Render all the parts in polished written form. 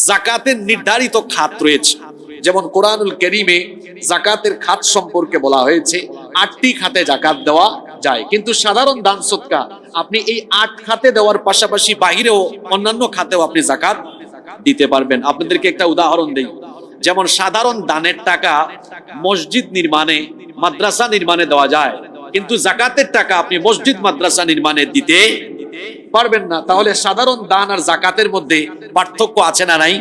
যাকাতের নির্ধারিত খাত রয়েছে, যেমন কোরআনুল কারীমে যাকাতের খাত সম্পর্কে বলা হয়েছে 8টি খাতে যাকাত দেওয়া যায়। কিন্তু সাধারণ দান সদকা আপনি এই 8 খাতে দেওয়ার পাশাপাশি বাহিরেও অন্যান্য খাতেও আপনি যাকাত দিতে পারবেন। আপনাদেরকে একটা উদাহরণ দেই, যেমন সাধারণ দানের টাকা মসজিদ নির্মাণে, মাদ্রাসা নির্মাণে দেওয়া যায়, কিন্তু যাকাতের টাকা আপনি মসজিদ মাদ্রাসা নির্মাণে দিতে পারবেন না। তাহলে সাধারণ দান আর যাকাতের মধ্যে পার্থক্য আছে না নাই?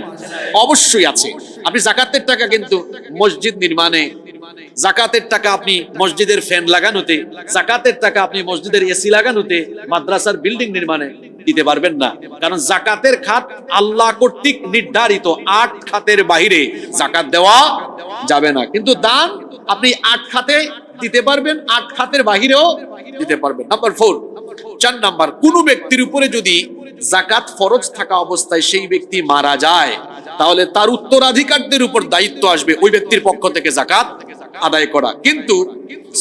অবশ্যই আছে। আপনি যাকাতের টাকা কিন্তু মসজিদ নির্মাণে, যাকাতের টাকা আপনি মসজিদের ফ্যান লাগানোতে, যাকাতের টাকা আপনি মসজিদের এসি লাগানোতে, মাদ্রাসার বিল্ডিং নির্মাণে দিতে পারবেন না। কারণ যাকাতের খাত আল্লাহ কর্তৃক নির্ধারিত 8 খাতের বাইরে যাকাত দেওয়া যাবে না। কিন্তু দান আপনি 8 খাতে দিতে পারবেন, 8 খাতের বাহিরেও দিতে পারবেন। নাম্বার 4, 4 নাম্বার, কোন ব্যক্তির উপরে যদি যাকাত ফরজ থাকা অবস্থায় সেই ব্যক্তি মারা যায়, তাহলে তার উত্তরাধিকারদের উপর দায়িত্ব আসবে ওই ব্যক্তির পক্ষ থেকে যাকাত আদায় করা। কিন্তু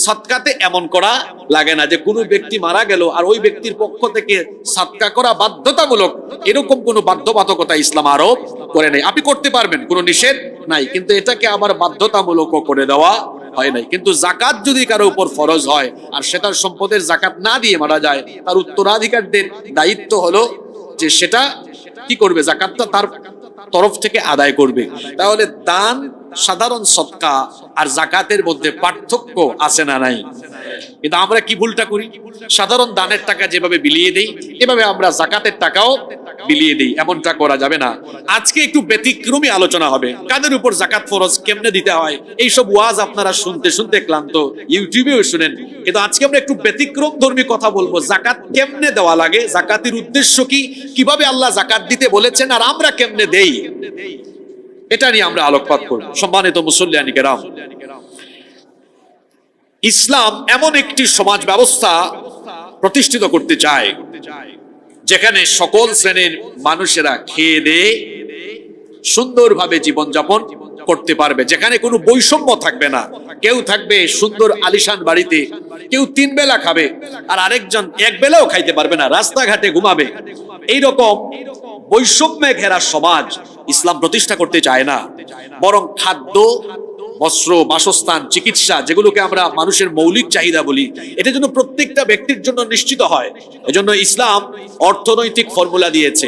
সাদকাতে এমন করা লাগে না যে কোনো ব্যক্তি মারা গেল আর ওই ব্যক্তির পক্ষ থেকে সাদকা করা বাধ্যতামূলক, এরকম কোনো বাধ্যবাধকতা ইসলাম আরোপ করে নাই। আপনি করতে পারবেন, কোনো নিষেধ নাই, কিন্তু এটাকে আবার বাধ্যতামূলক করে দেওয়া হয় নাই। কিন্তু যাকাত যদি কারো উপর ফরজ হয় আর সেটার সম্পদের যাকাত না দিয়ে মারা যায়, তার উত্তরাধিকারদের দায়িত্ব হলো যে সেটা কি করবে, যাকাতটা তার তরফ থেকে আদায় করবে। তাহলে দান, সাধারণ সদকা আর যাকাতের মধ্যে পার্থক্য আছে না নাই? কিন্তু আমরা কি ভুলটা করি, সাধারণ দানের টাকা যেভাবে বিলিয়ে দেই এভাবে আমরা যাকাতের টাকাও বিলিয়ে দেই। এমনটা করা যাবে না। আজকে একটু ব্যতিক্রমী আলোচনা হবে, কাদের উপর যাকাত ফরজ, কেমনে দিতে হয়। এইসব ওয়াজ আপনারা শুনতে শুনতে ক্লান্ত, ইউটিউবেও শুনেন, কিন্তু আজকে আমরা একটু ব্যতিক্রম ধর্মী কথা বলবো। যাকাত কেমনে দেওয়া লাগে, যাকাতের উদ্দেশ্য কি, কিভাবে আল্লাহ যাকাত দিতে বলেছেন আর আমরা কেমনে দেই, এটা নিয়ে আমরা আলোকপাত করব। সম্মানিত মুসল্লিয়ানি কেরাম, ইসলাম এমন একটি সমাজ ব্যবস্থা প্রতিষ্ঠিত করতে চায় যেখানে সকল শ্রেণীর মানুষেরা খেয়ে দিয়ে সুন্দরভাবে জীবনযাপন করতে পারবে, যেখানে কোনো বৈষম্য থাকবে না। কেউ থাকবে সুন্দর আলিশান বাড়িতে, কেউ 3 বেলা খাবে আর আরেকজন 1 বেলাও খাইতে পারবে না, রাস্তাঘাটে ঘুমাবে। এইরকম বৈষম্যে ঘেরা সমাজ ইসলাম প্রতিষ্ঠা করতে চায় না, বরং খাদ্য, বস্ত্র, বাসস্থান, চিকিৎসা, যেগুলোকে আমরা মানুষের মৌলিক চাহিদা বলি, এটা যেন প্রত্যেকটা ব্যক্তির জন্য নিশ্চিত হয়। এজন্য ইসলাম অর্থনৈতিক ফর্মুলা দিয়েছে।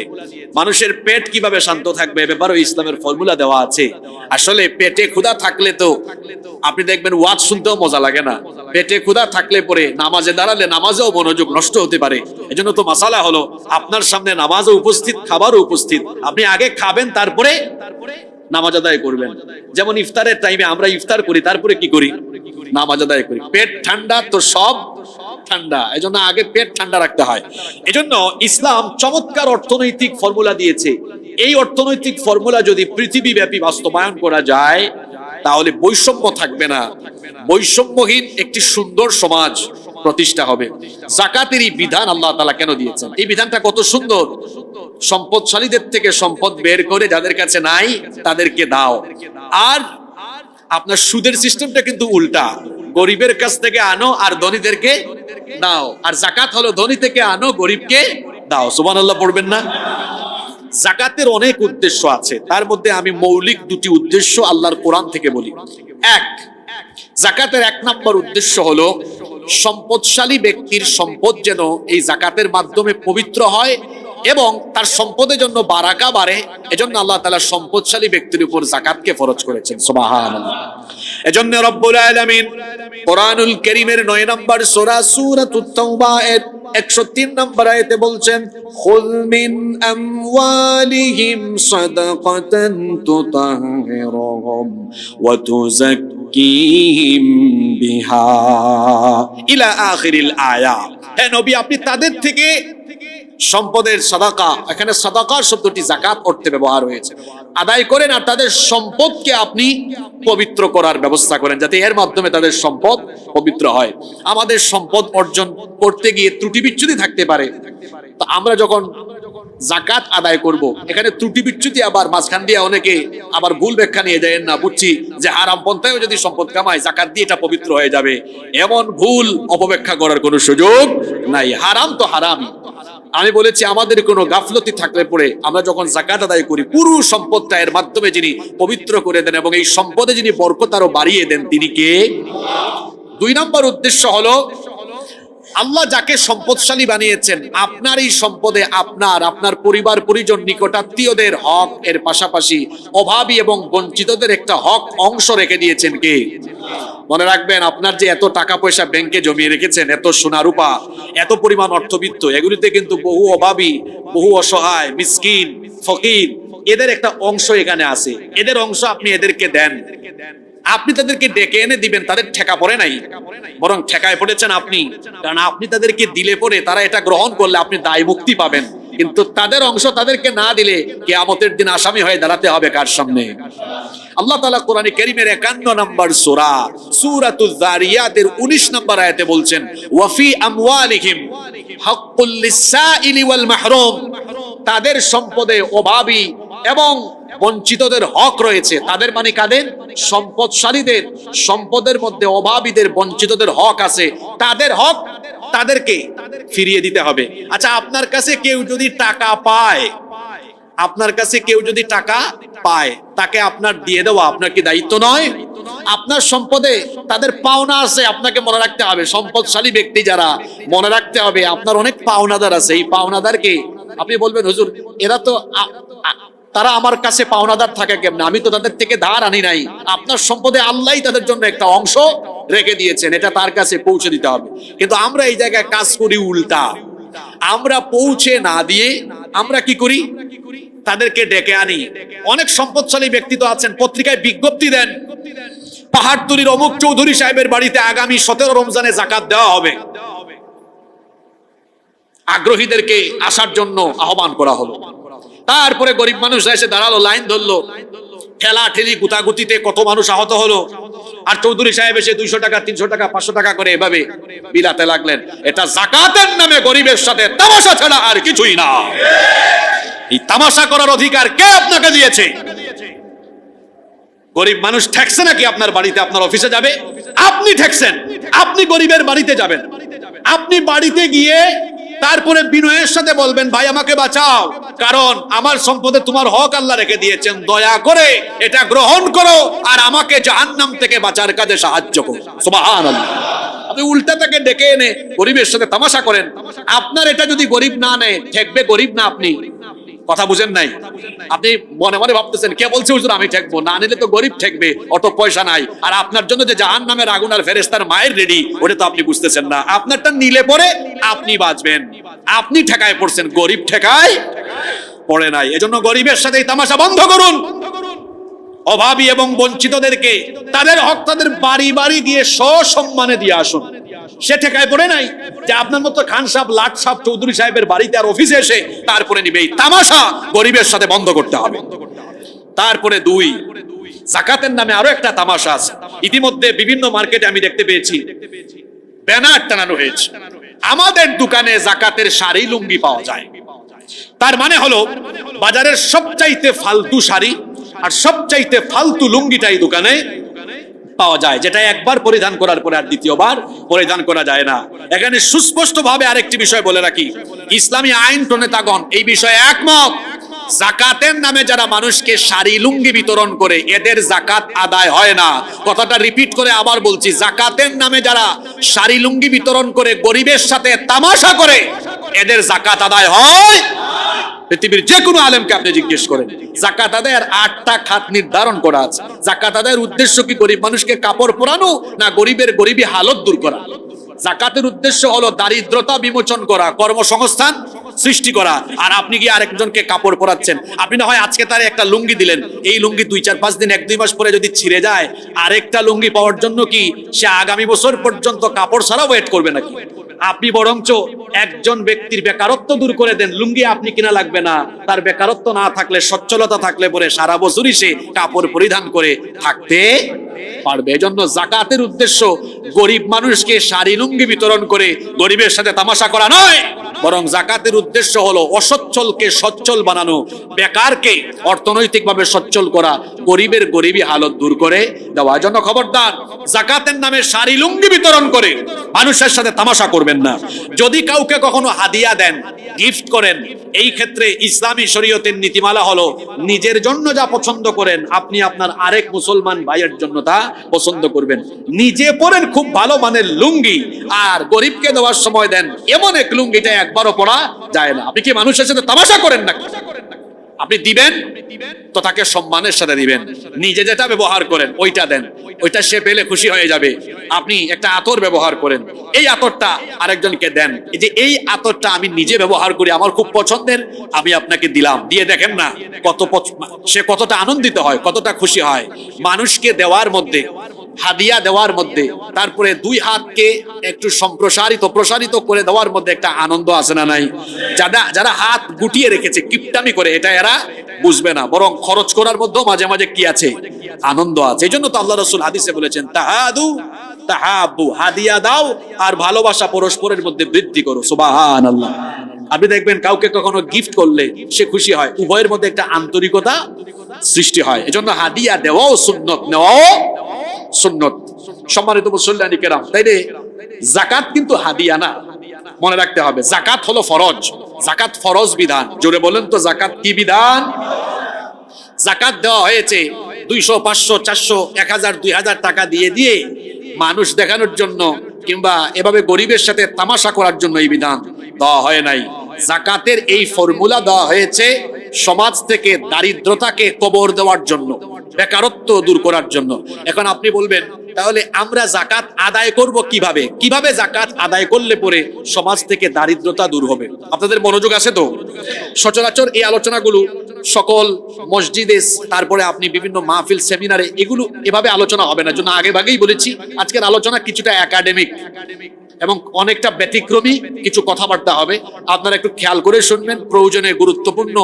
মানুষের পেট কিভাবে শান্ত থাকবে ব্যাপারেও ইসলামের ফর্মুলা দেওয়া আছে। আসলে পেটে ক্ষুধা থাকলে তো আপনি দেখবেন ওয়াজ শুনতেও মজা লাগে না। পেটে ক্ষুধা থাকলে পরে নামাজে দাঁড়ালে নামাজেও মনোযোগ নষ্ট হতে পারে। এজন্য তো মাসালা হলো আপনার সামনে নামাজও উপস্থিত, খাবারও উপস্থিত, আপনি আগে খাবেন তারপরে নামাজ আদায় করবেন। যেমন ইফতারের টাইমে আমরা ইফতার করি, তারপরে কি করি, নামাজ আদায় করি। পেট ঠান্ডা তো সব ঠান্ডা, এজন্য আগে পেট ঠান্ডা রাখতে হয়। এজন্য ইসলাম চমৎকার অর্থনৈতিক ফর্মুলা দিয়েছে। এই অর্থনৈতিক ফর্মুলা যদি পৃথিবীব্যাপী বাস্তবায়ন করা যায় তাহলে বৈষম্য থাকবে না, বৈষম্যহীন একটি সুন্দর সমাজ প্রতিষ্ঠা হবে। যাকাতের এই বিধান আল্লাহ তাআলা কেন দিয়েছেন? এই বিধানটা কত সুন্দর। সম্পদশালীদের থেকে সম্পদ বের করে যাদের কাছে নাই তাদেরকে দাও। আর আপনার সুদের সিস্টেমটা কিন্তু উল্টা, গরিবের কাছ থেকে আনো আর ধনীদেরকে দাও। আর যাকাত হলো ধনী থেকে আনো, গরিবকে দাও। সুবহানাল্লাহ পড়বেন না? যাকাতের অনেক উদ্দেশ্য আছে, তার মধ্যে আমি মৌলিক 2টি উদ্দেশ্য আল্লাহর কোরআন থেকে বলি। এক, যাকাতের 1 নম্বর উদ্দেশ্য হলো সম্পদশালী ব্যক্তির সম্পদ যেন এই যাকাতের মাধ্যমে পবিত্র হয় এবং তার সম্পদের জন্য বারাকা বাড়ে। এজন্য আল্লাহ তাআলা সম্পদশালী ব্যক্তির উপর যাকাতকে ফরজ করেছেন। সুবহানাল্লাহ। এজন্য রব্বুল আলামিন কোরআনুল কারীমের 9 নম্বর সূরা সূরাতুত তাওবা এর 103 নম্বর আয়াতে বলছেন, খুয মিন আমওয়ালিহিম সাদাকাতান তুতাহহিরুহুম ওয়া তুযাক্কিহিম বিহা ইলা আখিরিল আয়াত। হে নবী, আপনি তাদের থেকে সম্পদের সাদাকা, এখানে সাদাকার শব্দটি যাকাত অর্থে ব্যবহার হয়েছে, আদায় করেন আর তাদের সম্পদকে আপনি পবিত্র করার ব্যবস্থা করেন, যাতে এর মাধ্যমে তাদের সম্পদ পবিত্র হয়। আমাদের সম্পদ অর্জন করতে গিয়ে ত্রুটি বিচ্যুতি থাকতে পারে, তো আমরা যখন যাকাত আদায় করব, এখানে ত্রুটি বিচ্যুতি আবার মাঝখান দিয়ে অনেকে আবার ভুল ব্যাখ্যা নিয়ে যায় না, বুঝছি যে হারাম পন্থায়ও যদি সম্পদ কামায় যাকাত দিয়ে এটা পবিত্র হয়ে যাবে, এমন ভুল অপব্যাখ্যা করার কোনো সুযোগ নাই। হারাম তো হারামই, আমি বলেছি আমাদের কোনো গাফলতি থাকলে পরে আমরা যখন যাকাত আদায় করি পুরো সম্পদটা এর মাধ্যমে যিনি পবিত্র করে দেন এবং এই সম্পদে যিনি বরকত আরো বাড়িয়ে দেন তিনি কে? 2 নম্বর উদ্দেশ্য হলো আল্লাহ যাকে সম্পদশালী বানিয়েছেন আপনার এই সম্পদে আপনার পরিবার পরিজন নিকটাত্মীয়দের হক এর পাশাপাশি অভাবী এবং বঞ্চিতদের একটা হক অংশ রেখে দিয়েছেন কে? মনে রাখবেন আপনার যে এত টাকা পয়সা ব্যাংকে জমিয়ে রেখেছেন, এত সোনা রূপা, এত পরিমাণ অর্থবিত্ত, এগুলিতে কিন্তু বহু অভাবী, বহু অসহায়, মিসকিন, ফকির, এদের একটা অংশ এখানে আছে। এদের অংশ আপনি এদেরকে দেন, আপনি তাদেরকে ডেকে এনে দিবেন, তাদের ঠেকা পড়ে নাই, বরং ঠেকায় পড়েছেন আপনি। কারণ আপনি তাদেরকে দিলে পরে তারা এটা গ্রহণ করলে আপনি দায় মুক্তি পাবেন, কিন্তু তাদের অংশ তাদেরকে না দিলে কিয়ামতের দিন আসামি হয়ে দাঁড়াতে হবে কার সামনে? আল্লাহ তাআলা কোরআনে কারীমের 51 নম্বর সূরা সূরাতুয যারিয়াতের 19 নম্বর আয়াতে বলছেন, ওয়া ফি আমওয়ালিহিম হাক্কুল লিসাইলি ওয়াল মাহরুম, তাদের সম্পদে অভাবী এবং বঞ্চিতদের হক রয়েছে। তাদের মানে কাদের? সম্পদশালীদের। সম্পদের মধ্যে অভাবীদের, বঞ্চিতদের হক আছে। তাদের হক তাদেরকে ফিরিয়ে দিতে হবে। আচ্ছা, আপনার কাছে কেউ যদি টাকা পায়, তাকে আপনার দিয়ে দেওয়া আপনার কি দায়িত্ব নয়? আপনার সম্পদে তাদের পাওনা আছে, আপনাকে মনে রাখতে হবে। সম্পদশালী ব্যক্তি যারা, মনে রাখতে হবে আপনার অনেক পাওনাদার আছে। এই পাওনাদারকে আপনি বলবেন, হুজুর এরা তো তারা আমার কাছে পাওনাদার থাকে কেমন? আমি তো তাদের থেকে ধার আনি নাই। আপনার সম্পদে আল্লাহই তাদের জন্য একটা অংশ রেখে দিয়েছেন, এটা তার কাছে পৌঁছে দিতে হবে। কিন্তু আমরা এই জায়গায় কাজ করি উল্টা। আমরা পৌঁছে না দিয়ে আমরা কি করি? তাদেরকে ডেকে আনি। অনেক সম্পদশালী ব্যক্তি তো আছেন, পত্রিকায় বিজ্ঞপ্তি দেন, পাহাড়তলির অমুক চৌধুরী সাহেবের বাড়িতে আগামী 17 রমজানে যাকাত দেওয়া হবে। আগ্রহীদেরকে আসার জন্য আহ্বান করা হলো। তারপরে গরিব মানুষরা এসে দাঁড়ালো, লাইন ধরলো, ঠেলা ঠেলি গুতাগুতিতে কত মানুষ আহত হলো। আর চৌধুরী সাহেব এসে 200 টাকা, 300 টাকা, 500 টাকা করে এভাবে বিলাতে লাগলেন। এটা যাকাতের নামে গরিবের সাথে তামাশা ছাড়া আর কিছুই না। এই তামাশা করার অধিকার কে আপনাকে দিয়েছে? গরিব মানুষ ঠেকছে নাকি আপনার বাড়িতে? আপনার অফিসে যাবে, আপনি ঠেকছেন। আপনি গরিবের বাড়িতে যাবেন, আপনি বাড়িতে গিয়ে তারপরে বিনয়ের সাথে বলবেন, ভাই আমাকে বাঁচাও, কারণ আমার সম্পদে তোমার হক আল্লাহ রেখে দিয়েছেন, দয়া করে এটা গ্রহণ করো আর আমাকে জাহান্নাম থেকে বাঁচার কাজে সাহায্য করো। সুবহানাল্লাহ। আপনি উল্টা তাকে ডেকে এনে গরিবের সাথে তামাশা করেন। আপনার এটা যদি গরিব না নেয়, ঠেকবে গরিব না আপনি। কথা বুঝেন নাই? আপনি মনে মনে ভাবতেছেন, কে বলছে হুজুর আমি ঠেকবো? না নিলে তো গরিব ঠেকবে, অত পয়সা নাই। আর আপনার জন্য যে জাহান্নামের আগুন আর ফেরেশতার মায়ের রেডি, ওটা তো আপনি বুঝতেছেন না। আপনারটা নিলে পরে আপনি বাঁচবেন, আপনি ঠেকায় পড়ছেন, গরিব ঠেকায় পড়ে নাই। এজন্য গরিবের সাথে তামাশা বন্ধ করুন। অভাবী এবং বঞ্চিতদেরকে তাদের হক তাদের বাড়ি বাড়ি গিয়ে সসম্মানে দিয়ে আসুন। সে ঠেকায় পড়ে নাই যে আপনার মতো খান সাহেব, লাট সাহেব, চৌধুরী সাহেবের বাড়িতে আর অফিসে এসে তারপরে নিবে। এই তামাশা গরিবের সাথে বন্ধ করতে হবে। তারপরে 2, যাকাতের নামে আরো একটা তামাশা আছে। ইতিমধ্যে বিভিন্ন মার্কেটে আমি দেখতে পেয়েছি ব্যানার টানানো হয়েছে, আমাদের দোকানে যাকাতের শাড়ি লুঙ্গি পাওয়া যায়। তার মানে হলো বাজারের সবচাইতে ফালতু শাড়ি আর সবচাইতে ফালতু লুঙ্গিটাই দোকানে পাওয়া যায়, যেটা একবার পরিধান করার পরে আর দ্বিতীয়বার পরিধান করা যায় না। এখানে সুস্পষ্ট ভাবে আরেকটি বিষয় বলে রাখি, ইসলামী আইন প্রণেতাগণ এই বিষয়ে একমত। যাকাতের নামে যারা মানুষকে শাড়ি লুঙ্গি বিতরণ করে এদের যাকাত আদায় হয় না। কথাটা রিপিট করে আবার বলছি, যাকাতের নামে যারা শাড়ি লুঙ্গি বিতরণ করে গরিবের সাথে তামাশা করে এদের যাকাত আদায় হয়। পৃথিবীর যে কোনো আলেমকে আপনি জিজ্ঞেস করেন, যাকাত আদায়ের 8টা খাত নির্ধারণ করা আছে। যাকাত আদায়ের উদ্দেশ্য কি গরিব মানুষকে কাপড় পরানো, না গরিবের গরিবী হালত দূর করা? যাকাতের উদ্দেশ্য হলো দারিদ্রতা বিমোচন করা, কর্মসংস্থান সৃষ্টি করা। আর আপনি কি আরেকজনকে কাপড় পরাচ্ছেন, আপনি না হয় আজকে তার একটা লুঙ্গি দিলেন, এই লুঙ্গি 2-4-5 দিন 1-2 মাস পরে যদি ছিঁড়ে যায়, আরেকটা লুঙ্গি পাওয়ার জন্য কি সে আগামী বছর পর্যন্ত কাপড় ছাড়া ওয়েট করবে নাকি? আপনি বরঞ্চ একজন ব্যক্তির বেকারত্ব দূর করে দেন, লুঙ্গি আপনি কিনা লাগবে না, তার বেকারত্ব না থাকলে, সচ্ছলতা থাকলে পরে সারা বছরই সে কাপড় পরিধান করে থাকতে পারবে। এজন্য যাকাতের উদ্দেশ্য গরিব মানুষকে শাড়ি লুঙ্গি বিতরণ করে গরিবের সাথে তামাশা করা নয়। বরং জাকাতের উদ্দেশ্য হলো অসচ্ছলকে সচ্ছল বানানো, বেকারকে অর্থনৈতিকভাবে সচ্ছল করা, গরিবের গরিবী হালত দূর করে দেওয়া। জন্য খবরদার, জাকাতের নামে শাড়ি লুঙ্গি বিতরণ করে মানুষের সাথে তামাশা করবেন না। যদি কাউকে কখনো হাদিয়া দেন, গিফট করেন, এই ক্ষেত্রে ইসলামী শরীয়তের নীতিমালা হলো নিজের জন্য যা পছন্দ করেন আপনি আপনার আরেক মুসলমান ভাইয়ের জন্য তা পছন্দ করবেন। নিজে পরেন খুব ভালো মানের লুঙ্গি, আর গরিবকে দেওয়ার সময় দেন এমন এক লুঙ্গিটা একবারও পরা যায় না। আপনি কি মানুষের সাথে তামাশা করেন নাকি? আপনি দিবেন তো তাকে সম্মানের সাথে দিবেন, নিজে যেটা ব্যবহার করেন ওইটা দেন, ওইটা সে পেলে খুশি হয়ে যাবে। আপনি একটা আতর ব্যবহার করেন, এই আতরটা আরেকজনকে দেন, এই যে এই আতরটা আমি নিজে ব্যবহার করি, আমার খুব পছন্দের, আমি আপনাকে দিলাম, দিয়ে দেখেন না সে কতটা আনন্দিত হয়, কতটা খুশি হয়। মানুষকে দেওয়ার মধ্যে, হাদিয়া দেওয়ার মধ্যে, তারপরে দুই হাতকে একটু প্রসারিত করে দেওয়ার মধ্যে একটা আনন্দ আছে না নাই? যারা হাত গুটিয়ে রেখেছে, কিপটামি করে, এটা এরা বুঝবে না, বরং খরচ করার মধ্যেও মাঝে মাঝে কি আছে? আনন্দ আছে। এই জন্য তো আল্লাহ রাসূল হাদিসে বলেছেন, তাহাদু তাহাব্বু, হাদিয়া দাও আর ভালোবাসা পরস্পরের মধ্যে বৃদ্ধি করো। সুবহানাল্লাহ। আপনি দেখবেন কাউকে কখনো গিফট করলে সে খুশি হয়, উভয়ের মধ্যে একটা আন্তরিকতা সৃষ্টি হয়। এজন্য হাদিয়া দেওয়াও সুন্নত, নেওয়াও সুন্নত। সম্মানিত মুসল্লিয়ানি কেরাম, তাইলে যাকাত কিন্তু হাদিয়া না, মনে রাখতে হবে। যাকাত হলো ফরজ, যাকাত ফরজ বিধান। জোরে বলেন তো, যাকাত কি বিধান? যাকাত দেওয়া হয়েছে 200, 500, 400, 1000, 2000 টাকা দিয়ে মানুষ দেখানোর জন্য কিংবা এভাবে গরিবের সাথে তামাশা করার জন্য এই বিধান দেওয়া হয় নাই। যাকাতের এই ফর্মুলা দেওয়া হয়েছে সমাজ থেকে দারিদ্রতাকে কবর দেওয়ার জন্য, বেকারত্ব দূর করার জন্য। এখন আপনি বলবেন, তাহলে আমরা যাকাত আদায় করব কিভাবে? কিভাবে যাকাত আদায় করলে পরে সমাজ থেকে দারিদ্রতা দূর হবে? আপনাদের মনোযোগ আছে তো? সচরাচর এই আলোচনাগুলো সকল মসজিদে, তারপরে আপনি বিভিন্ন মাহফিল, সেমিনারে এগুলো এভাবে আলোচনা হবে না। জন্য আগে ভাগেই বলেছি আজকের আলোচনা কিছুটা একাডেমিক এবং অনেকটা ব্যতিক্রমী কিছু কথাবার্তা হবে। আপনারা একটু খেয়াল করে শুনবেন, প্রয়োজনে গুরুত্বপূর্ণ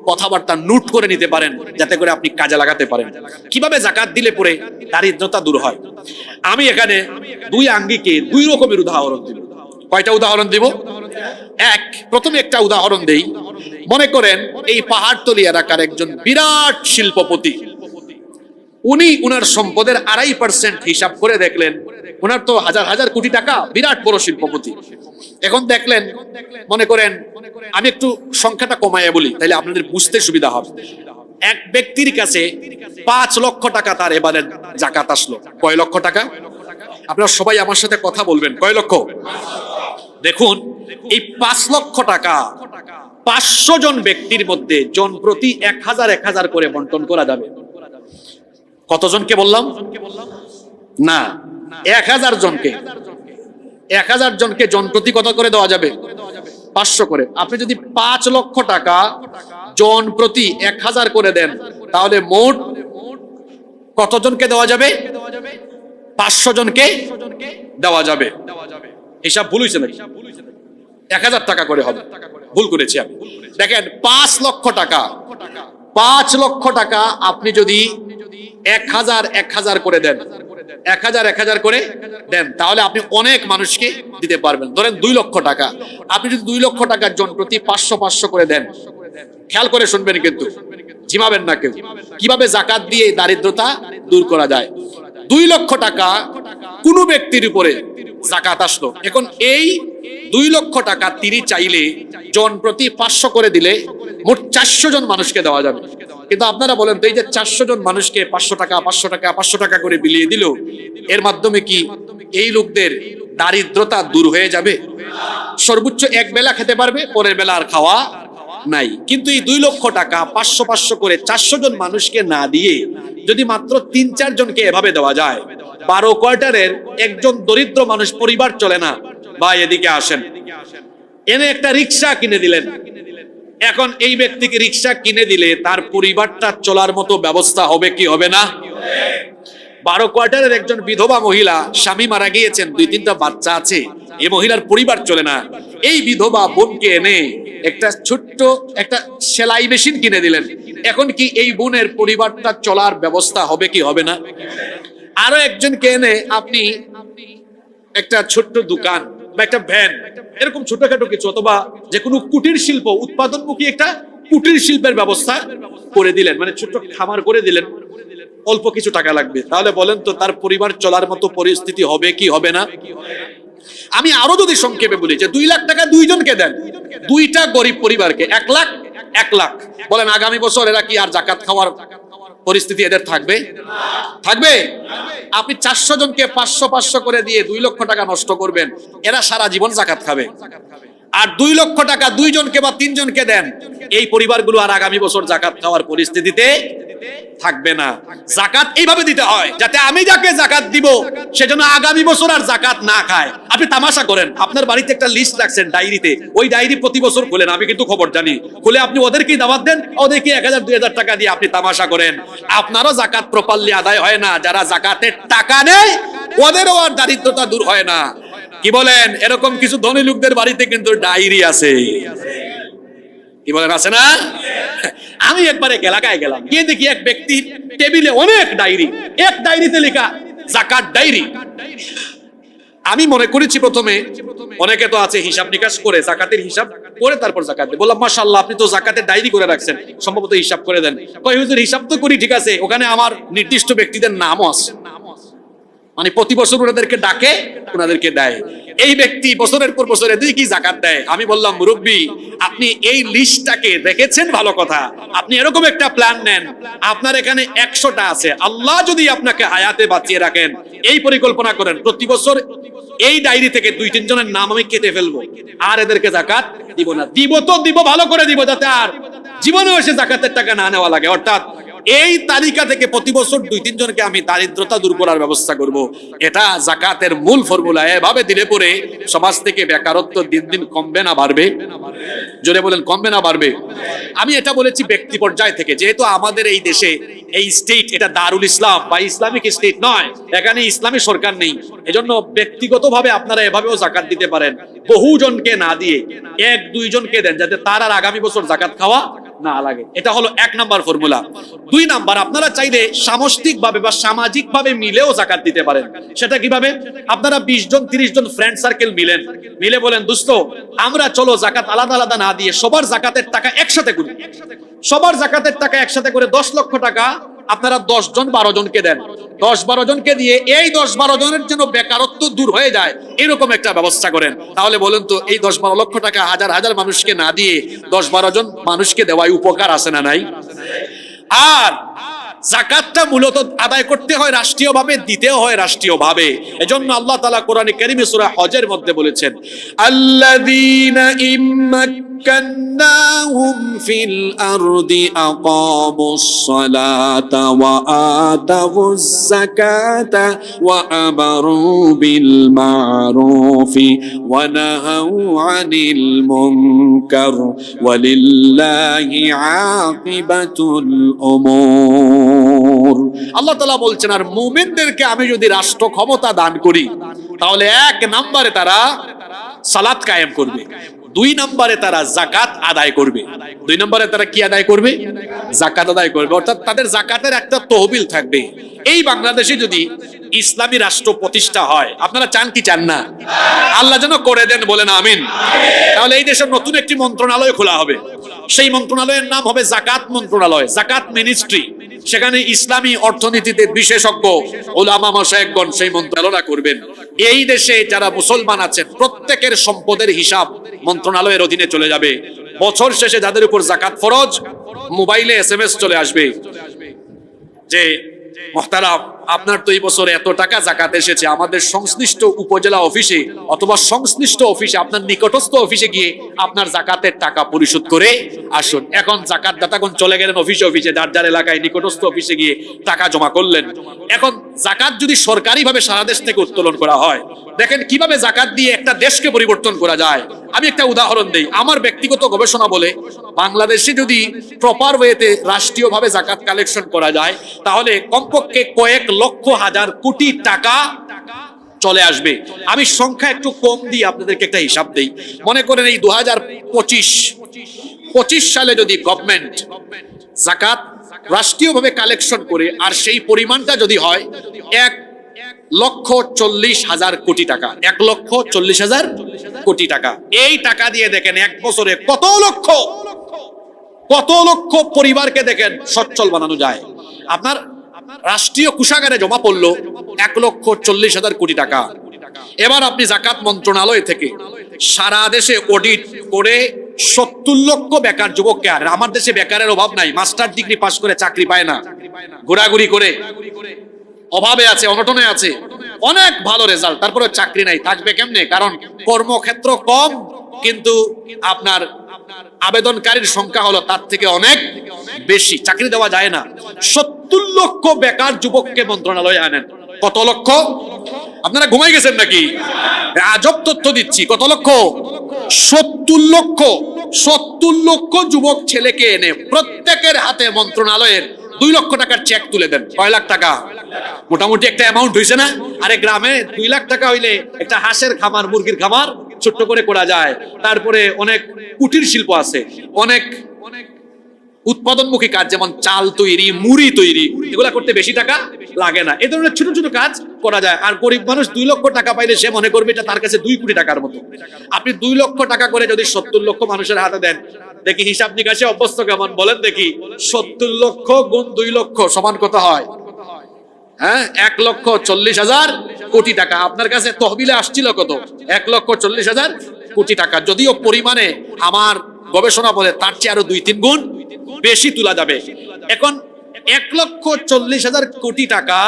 কথাবার্তা নোট করে নিতে পারেন, যাতে করে আপনি কাজে লাগাতে পারেন। কিভাবে যাকাত দিলে পরে দারিদ্রতা দূর হয়? আমি এখানে দুই আঙ্গিকে দুই রকমের উদাহরণ দিব। কয়টা উদাহরণ দিব? প্রথমে একটা উদাহরণ দেই। মনে করেন এই পাহাড়তলি এলাকার একজন বিরাট শিল্পপতি, উনি উনার সম্পদের 2.5% হিসাব করে দেখলেন, উনার তো হাজার হাজার কোটি টাকা, বিরাট বড় শিল্পপতি। এখন দেখলেন, মনে করেন, আমি একটু সংখ্যাটা কমাইয়া বলি তাহলে আপনাদের বুঝতে সুবিধা হবে। এক ব্যক্তির কাছে 5 লক্ষ টাকা তার এবারে যাকাত আসলো। কয় লক্ষ টাকা? আপনারা সবাই আমার সাথে কথা বলবেন, কয় লক্ষ? দেখুন, এই 5 লক্ষ টাকা 500 জন ব্যক্তির মধ্যে জন প্রতি 1000 করে বন্টন করা যাবে। কতজনকে বললাম? না, 1000 জনকে। 1000 জনকে জন প্রতি কত করে দেওয়া যাবে? 500 করে। আপনি যদি 5 লক্ষ টাকা জন প্রতি 1000 করে দেন, তাহলে মোট কতজনকে দেওয়া যাবে? 500 জনকে দেওয়া যাবে। হিসাব ভুল হয়েছে নাকি? 1000 টাকা করে হবে, ভুল করেছি আমি। দেখেন, 5 লক্ষ টাকা, 5 লক্ষ টাকা আপনি যদি 1000 করে দেন, 1000 করে দেন, তাহলে আপনি অনেক মানুষকে দিতে পারবেন। ধরেন 2 লক্ষ টাকা, আপনি যদি 2 লক্ষ টাকার জন প্রতি 500 করে দেন, খেয়াল করে শুনবেন কিন্তু, ঝিমাবেন না কেউ। কিভাবে যাকাত দিয়ে দারিদ্রতা দূর করা যায়? 2 লক্ষ টাকা কোন ব্যক্তির উপরে যাকাত আসলো। এখন এই 2 লক্ষ টাকা তিনি চাইলে জন প্রতি 500 করে দিলে মোট 400 জন মানুষকে দেওয়া যাবে। কিন্তু আপনারা বলেন তো, এই যে 400 জন মানুষকে 500 টাকা করে বিলিয়ে দিল, এর মাধ্যমে কি এই লোকদের দারিদ্রতা দূর হয়ে যাবে? সর্বোচ্চ এক বেলা খেতে পারবে, পরের বেলা আর খাওয়া নাই। কিন্তু এই 2 লক্ষ টাকা 500 করে 400 জন মানুষকে না দিয়ে যদি মাত্র 3-4 জনকে এভাবে দেওয়া যায়, 12 কোয়ার্টারের একজন দরিদ্র মানুষ, পরিবার চলে না, ভাই এদিকে আসেন, এনে একটা রিক্সা কিনে দিলেন। এখন এই ব্যক্তিকে রিক্সা কিনে দিলে তার পরিবারটা চলার মতো ব্যবস্থা হবে কি হবে না? 12 কোয়ার্টারের একজন বিধবা মহিলা, স্বামী মারা গিয়েছেন, 2-3টা বাচ্চা আছে, এই মহিলার পরিবার চলে না। এই বিধবা বোনকে এনে একটা ছোট্ট একটা সেলাই মেশিন কিনে দিলেন। এখন কি এই বোনের পরিবারটা চলার ব্যবস্থা হবে কি হবে না? আরো একজনকে এনে আপনি একটা ছোট্ট দোকান বা একটা ভ্যান, এরকম ছোটখাটো কিছু, অথবা যে কোনো কুটির শিল্প, উৎপাদনমুখী একটা কুটির শিল্পের ব্যবস্থা করে দিলেন, মানে ছোট্ট খামার করে দিলেন, অল্প কিছু টাকা লাগবে, তাহলে বলেন তো তার পরিবার চলার মতো পরিস্থিতি হবে কি হবে না? আমি আরো যদি সংক্ষেপে বলি যে 2 লাখ টাকা দুইজনকে দেন, দুইটা গরিব পরিবারকে 1 লাখ 1 লাখ, বলেন আগামী বছর এরা কি আর জাকাত খাওয়ার পরিস্থিতি এদের থাকবে? থাকবে? আপনি 400 জনকে 500 করে দিয়ে 2 লক্ষ টাকা নষ্ট করবেন, এরা সারা জীবন জাকাত খাবে। আর 2 লক্ষ টাকা 2 জনকে বা 3 জনকে দেন, এই পরিবারগুলো আর আগামী বছর জাকাত খাওয়ার পরিস্থিতিতে থাকবে না। জাকাত এইভাবে দিতে হয় যাতে আমি যাকে জাকাত দিব সেজন্য আগামী বছর আর জাকাত না খায়। আপনি তামাশা করেন, আপনার বাড়িতে একটা লিস্ট রাখছেন ডায়েরিতে, ওই ডায়েরি প্রতি বছর খুলেন, আমি কিন্তু খবর জানি, খুলে আপনি ওদেরকেই দাওয়াত দেন, ওদেরকে 1000 2000 টাকা দিয়ে আপনি তামাশা করেন। আপনারও জাকাত প্রপারলি আদায় হয় না, যারা জাকাতের টাকা নেয় ওদেরও আর দারিদ্রতা দূর হয় না। কি বলেন? এরকম কিছু ধনী লোকদের বাড়িতে কিন্তু ডায়েরি আছে। কি বলেন, আছে না? আমি একবার এক এলাকায় গেলাম, গিয়ে দেখি এক ব্যক্তির টেবিলে অনেক ডায়েরি, এক ডায়েরিতে লেখা জাকাত ডায়েরি। আমি মনে করেছি প্রথমে, অনেকে তো আছে হিসাব নিকাশ করে জাকাতের হিসাব করে তারপর জাকাত দেয়, বললাম মাশাআল্লাহ আপনি তো জাকাতের ডায়েরি করে রাখছেন, সম্ভবত হিসাব করে দেন। কয় হুজুর হিসাব তো করি, ঠিক আছে, ওখানে আমার নির্দিষ্ট ব্যক্তিদের নামও আছে, মানে প্রতি বছর ওনাদেরকে ডাকে, ওনাদেরকে দেয়। এই ব্যক্তি বছরের পর বছর এদিকে কি জাকাত দেয়। আমি বললাম মুরব্বী, আপনি এই লিস্টটাকে দেখেছেন, ভালো কথা, আপনি এরকম একটা প্ল্যান নেন, আপনার এখানে 100টা আছে, আল্লাহ যদি আপনাকে হায়াতে বাঁচিয়ে রাখেন, এই পরিকল্পনা করেন প্রতি বছর এই ডায়েরি থেকে 2-3 জনের নাম আমি কেটে ফেলবো, আর এদেরকে জাকাত দিব না। দিব তো দিব, ভালো করে দিব, যাতে আর জীবনেও এসে জাকাতের টাকা না নেওয়া লাগে। অর্থাৎ এই তালিকা থেকে প্রতি বছর 2-3 জনকে আমি দারিদ্রতা দূর করার ব্যবস্থা করব। এটা জাকাতের মূল ফর্মুলা। এভাবে দিলে পরে সমাজ থেকে বেকারত্ব দিন দিন কমবে না বাড়বে? জোরে বলেন, কমবে না বাড়বে? আমি এটা বলেছি ব্যক্তি পর্যায় থেকে, যেহেতু আমাদের এই দেশে এই স্টেট এটা দারুল ইসলাম বা ইসলামিক স্টেট নয়, এখানে ইসলামী সরকার নেই, এজন্য ব্যক্তিগতভাবে আপনারা এভাবেও জাকাত দিতে পারেন। বহুজনকে না দিয়ে 1-2 জনকে দেন, যাতে তার আর আগামী বছর জাকাত খাওয়া না লাগে। এটা হলো 1 নাম্বার ফর্মুলা। 2 নাম্বার, আপনারা চাইলে সামষ্টিক ভাবে বা সামাজিক ভাবে মিলেও জাকাত দিতে পারেন। সেটা কিভাবে? আপনারা 20 জন 30 জন ফ্রেন্ড সার্কেল মিলে বলেন, দোস্ত আমরা চলো জাকাত আলাদা আলাদা না দিয়ে সবার জাকাতের টাকা একসাথে করি। সবার জাকাতের টাকা একসাথে করে 10 লক্ষ টাকা আপনারা 10 জন 12 জনকে দেন। 10-12 জনকে দিয়ে এই 10-12 জনের জন্য বেকারত্ব দূর হয়ে যায়, এরকম একটা ব্যবস্থা করেন। তাহলে বলেন তো, এই 10-12 লক্ষ টাকা হাজার হাজার মানুষকে না দিয়ে 10-12 জন মানুষকে দেওয়ায় উপকার আছে না নাই? আর যাকাতটা মূলত আদায় করতে হয় রাষ্ট্রীয়ভাবে, দিতেও হয় রাষ্ট্রীয়ভাবে। এজন্য আল্লাহ তাআলা কোরআনে কারীমে সূরা হজের মধ্যে বলেছেন, আল্লাযীনা ইম্মাক্কান্নাহুম ফিল আরদি আকামুস সালাতা ওয়া আতাউয যাকাতা ওয়া আমারু বিল মা'রুফি ওয়া নাহাউ আনিল মুনকার ওয়ালিল্লাহি আকিবাতুল উমুর। আল্লাহ তাআলা বলছেন, আর মুমিনদেরকে আমি যদি রাষ্ট্র ক্ষমতা দান করি, তাহলে 1 নম্বরে তারা সালাত কায়েম করবে, 2 নম্বরে তারা যাকাত আদায় করবে। 2 নম্বরে তারা কি আদায় করবে? যাকাত আদায় করবে। অর্থাৎ তাদের যাকাতের একটা তহবিল থাকবে। এই বাংলাদেশে যদি ইসলামী রাষ্ট্র প্রতিষ্ঠা হয়, আপনারা চান কি চান না? আল্লাহ যেন করে দেন, বলেন আমিন। তাহলে এই দেশের নতুন একটি মন্ত্রণালয় খোলা হবে, সেই মন্ত্রণালয়ের নাম হবে জাকাত মন্ত্রণালয়, জাকাত মিনিস্ট্রি। সেখানে ইসলামী অর্থনীতিতে বিশেষজ্ঞ উলামা মাশায়েখগণ সেই মন্ত্রণালয় করবেন। এই দেশে যারা মুসলমান আছেন প্রত্যেকের সম্পদের হিসাব মন্ত্রণালয়ের অধীনে চলে যাবে। বছর শেষে যাদের উপর জাকাত ফরজ, মোবাইলে SMS চলে আসবে যে মুহতারাম, আপনার তো এই বছর এত টাকা জাকাত এসেছে, আমাদের সংশ্লিষ্ট উপজেলা অফিসে অথবা সংশ্লিষ্ট অফিসে, আপনার নিকটস্থ অফিসে গিয়ে আপনার জাকাতের টাকা পরিশোধ করে আসুন। এখন জাকাত দাতাগণ চলে গেলেন অফিসে, যার যার এলাকায় নিকটস্থ অফিসে গিয়ে টাকা জমা করলেন। এখন জাকাত যদি সরকারিভাবে সারা দেশ থেকে উত্তোলন করা হয়, দেখেন কিভাবে জাকাত দিয়ে একটা দেশকে পরিবর্তন করা যায়। আমি একটা উদাহরণ দেই, আমার ব্যক্তিগত গবেষণা বলে বাংলাদেশে যদি প্রপার ওয়েতে রাষ্ট্রীয়ভাবে জাকাত কালেকশন করা যায়, তাহলে কমপক্ষে কয়েক লক্ষ হাজার কোটি টাকা চলে আসবে। আমি সংখ্যা একটু কম দিয়ে আপনাদেরকে একটা হিসাব দেই। মনে করেন এই 2025 সালে যদি গভর্নমেন্ট জাকাত রাষ্ট্রীয়ভাবে কালেকশন করে, আর সেই পরিমাণটা যদি হয় 1,40,000 কোটি টাকা, 1,40,000 কোটি টাকা। এই টাকা দিয়ে দেখেন এক বছরে কত লক্ষ পরিবারকে দেখেন সচ্ছল বানানো যায়। আপনার রাষ্ট্রীয় কোষাগারে জমা পড়লো 1,40,000 কোটি টাকা। এবার আপনি জাকাত মন্ত্রণালয় থেকে সারা দেশে অডিট করে 70 লক্ষ বেকার যুবককে, আর আমার দেশে বেকারের অভাব নাই, মাস্টার ডিগ্রি পাশ করে চাকরি পায় না, ঘোরাঘুরি করে অভাবে আছে, অনটনে আছে, অনেক ভালো রেজাল্ট, তারপরে চাকরি নাই, থাকবে কেমনে? কারণ কর্মক্ষেত্র কম, কিন্তু আপনার আবেদনকারীর সংখ্যা হলো তার থেকে অনেক বেশি, চাকরি দেওয়া যায় না। 70 লক্ষ বেকার যুবককে মন্ত্রণালয়ে আনেন। কত লক্ষ? আপনারা ঘুমাই গেছেন নাকি? আজব তথ্য দিচ্ছি। কত লক্ষ? 70 লক্ষ যুবক ছেলেকে এনে প্রত্যেকের হাতে মন্ত্রণালয়ের 2 লক্ষ টাকার চেক তুলে দেন। কয় লাখ টাকা? মোটামুটি একটা অ্যামাউন্ট হয়েছে না? আরে গ্রামে 2 লাখ টাকা হইলে একটা হাঁসের খামার, মুরগির খামার ছোট্ট করে করা যায়। তারপরে অনেক কুটির শিল্প আছে, অনেক উৎপাদনমুখী কাজ, যেমন চাল তৈরি, মুড়ি তৈরি, এগুলা করতে বেশি টাকা লাগে না। এই ধরনের ছোট ছোট কাজ করা যায়। আর গরিব মানুষ 2 লক্ষ টাকা পাইলে সে মনে করবে এটা তার কাছে 2 কোটি টাকার মতো। আপনি 2 লক্ষ টাকা করে যদি 70 লক্ষ মানুষের হাতে দেন, দেখি হিসাব নিকাশে অভ্যস্ত কেমন বলেন দেখি। 70 লক্ষ গুণ 2 লক্ষ সমান কত হয়? হ্যাঁ, 1,40,000 কোটি টাকা। আপনার কাছে তহবিলে আসছিল কত? 1,40,000 কোটি টাকা। যদিও পরিমাণে আমার গবেষণা বলে তার চেয়ে আরো 2-3 গুণ বেশি তোলা যাবে। এখন 1,40,000 কোটি টাকা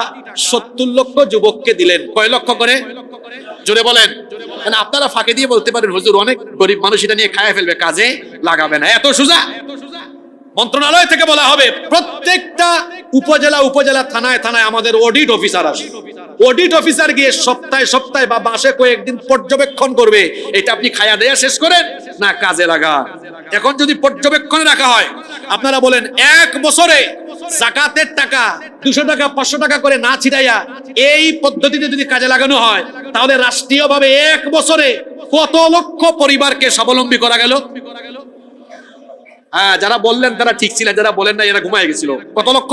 70 লক্ষ যুবককে দিলেন। কয় লক্ষ করে? জোরে বলেন। আপনারা ফাঁকে দিয়ে বলতে পারেন হুজুর অনেক গরিব মানুষ এটা নিয়ে খায় ফেলবে, কাজে লাগাবে না। এত সোজা? মন্ত্রণালয় থেকে বলা হবে প্রত্যেকটা উপজেলা থানায় আমাদের অডিট অফিসার আসে। অডিট অফিসার গিয়ে সপ্তাহে বা মাসে কয়েকদিন পর্যবেক্ষণ করবে, এটা আপনি খায়া দেয়া শেষ করেন না কাজে লাগা। এখন যদি পর্যবেক্ষণে রাখা হয়, আপনারা বলেন এক বছরে যাকাতের টাকা 200 টাকা 500 টাকা করে না ছিটাইয়া এই পদ্ধতিতে যদি কাজে লাগানো হয়, তাহলে রাষ্ট্রীয়ভাবে এক বছরে কত লক্ষ পরিবারকে স্বাবলম্বী করা গেল? হ্যাঁ, যারা বললেন তারা ঠিক ছিলেন, যারা বলেন না এরা ঘুমায় গেছিল। কত লক্ষ?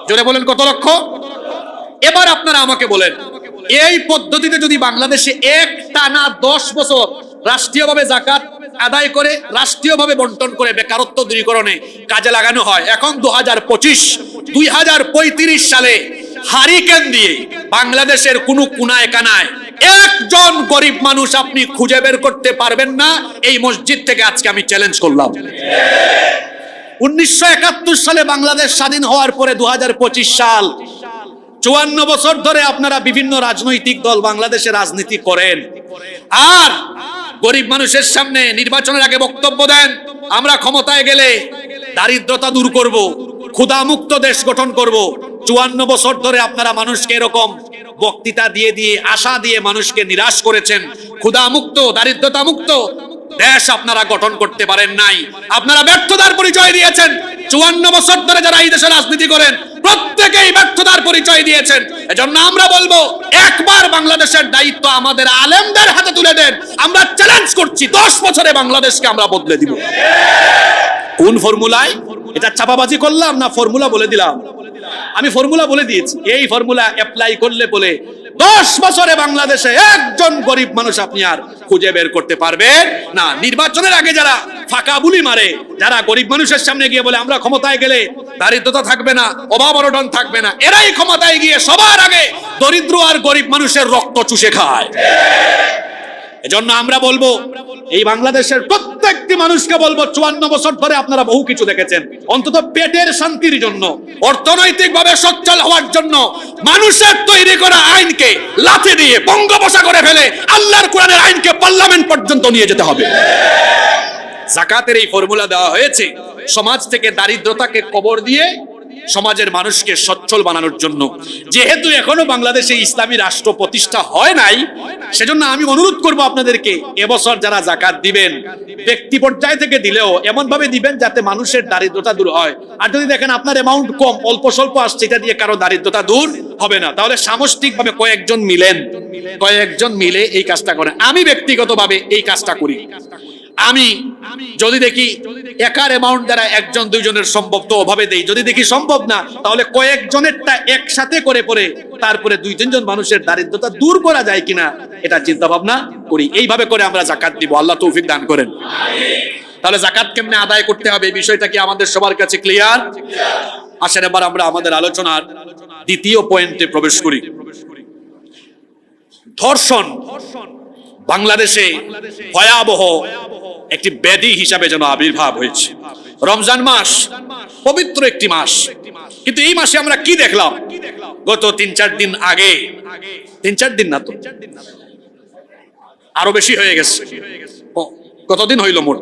জোরে বলেন কত লক্ষ? এবার আপনারা আমাকে বলেন, এই পদ্ধতিতে যদি বাংলাদেশে একটানা 10 বছর রাষ্ট্রীয়ভাবে যাকাত আদায় করে রাষ্ট্রীয়ভাবে বন্টন করে বেকারত্ব দূরীকরণে কাজে লাগানো হয়, এখন 2035 সালে হারিকেন দিয়ে বাংলাদেশের কোনো কোনায় কানায় একজন গরিব মানুষ আপনি খুঁজে বের করতে পারবেন না। এই মসজিদ থেকে আজকে আমি চ্যালেঞ্জ করলাম। 1971 সালে বাংলাদেশ স্বাধীন হওয়ার পরে 2025 সাল, 54 বছর ধরে আপনারা বিভিন্ন রাজনৈতিক দল বাংলাদেশে রাজনীতি করেন, আর গরিব মানুষের সামনে নির্বাচনের আগে বক্তব্য দেন আমরা ক্ষমতায় গেলে দারিদ্রতা দূর করব, ক্ষুধামুক্ত দেশ গঠন করব। 54 বছর ধরে আপনারা মানুষকে এরকম বক্তৃতা দিয়ে আশা দিয়ে মানুষকে নিরাশ করেছেন। ক্ষুধামুক্ত, দারিদ্রতা মুক্ত দেশ আপনারা গঠন করতে পারেন নাই। আপনারা ব্যর্থতার পরিচয় দিয়েছেন। 54 বছর ধরে যারা এই দেশে রাজনীতি করেন প্রত্যেকেই ব্যর্থতার পরিচয় দিয়েছেন। এজন্য আমরা বলবো, একবার বাংলাদেশের দায়িত্ব আমাদের আলেমদের হাতে তুলে দেন। আমরা চ্যালেঞ্জ করছি 10 বছরে বাংলাদেশকে আমরা বদলে দিব। কোন ফর্মুলায়? এটা চাপাবাজি করলাম না ফর্মুলা বলে দিলাম? আমি ফর্মুলা বলে দিয়েছি। এই ফর্মুলা অ্যাপ্লাই করলে বলে 10 বছরে বাংলাদেশে একজন গরিব মানুষ আপনি আর খুঁজে বের করতে পারবেন না। নির্বাচনের আগে যারা ফাঁকা বুলি মারে, যারা গরিব মানুষের সামনে গিয়ে বলে আমরা ক্ষমতায় গেলে দারিদ্রতা থাকবে না, অভাব অনটন থাকবে না, এরাই ক্ষমতায় গিয়ে সবার আগে দরিদ্র আর গরিব মানুষের রক্ত চুষে খায়। এজন্য আমরা বলবো, এই বাংলাদেশের প্রত্যেকটি মানুষকে বলবো, 54 বছর ধরে আপনারা বহু কিছু দেখেছেন। অন্তত পেটের শান্তির জন্য, অর্থনৈতিকভাবে সচ্ছল হওয়ার জন্য মানুষের তৈরি করা আইনকে লাথি দিয়ে বঙ্গোপসাগরে করে ফেলে আল্লাহর কোরআনের আইনকে পার্লামেন্ট পর্যন্ত নিয়ে যেতে হবে। যাকাতের এই ফর্মুলা দেওয়া হয়েছে সমাজ থেকে দারিদ্রতাকে কবর দিয়ে সমাজের মানুষকে সচ্ছল বানানোর জন্য। যেহেতু এখনো বাংলাদেশে ইসলামী রাষ্ট্র প্রতিষ্ঠা হয় নাই, সেজন্য আমি অনুরোধ করব আপনাদেরকে, এবছর যারা যাকাত দিবেন ব্যক্তি পর্যায় থেকে দিলেও এমন ভাবে দিবেন যাতে মানুষের দারিদ্রতা দূর হয়। আর যদি দেখেন আপনার অ্যামাউন্ট কম, অল্প স্বল্প আসছে, এটা দিয়ে কারো দারিদ্রতা দূর হবে না। তাহলে সামষ্টিকভাবে কয়েকজন মিলে এই কাজটা করেন। আমি ব্যক্তিগতভাবে এই কাজটা করি। আমি যদি দেখি একার অ্যামাউন্ট দ্বারা একজন দুইজনের সম্ভব তো ওভাবে দেই, যদি দেখি সম্ভব না তাহলে কয়েকজনেরটা একসাথে করে পরে তারপরে দুই তিনজন মানুষের দারিদ্রতা দূর করা যায় কিনা এটা চিন্তা ভাবনা করি। এইভাবে করে আমরা জাকাত দিব। আল্লাহ তৌফিক দান করেন। তাহলে জাকাত কেমনে আদায় করতে হবে এই বিষয়টা কি আমাদের সবার কাছে ক্লিয়ার? আসেন এবার আমরা আমাদের আলোচনার দ্বিতীয় পয়েন্টে প্রবেশ করি। ধর্ষণ বাংলাদেশে ভয়াবহ একটি ব্যাধি হিসাবে যেন আবির্ভাব হয়েছে। রমজান মাস পবিত্র একটি মাস, কিন্তু এই মাসে আমরা কি দেখলাম? গত 3-4 দিন আগে, 3-4 দিন না তো আরো বেশি হয়ে গেছে, কতদিন হইল, মোট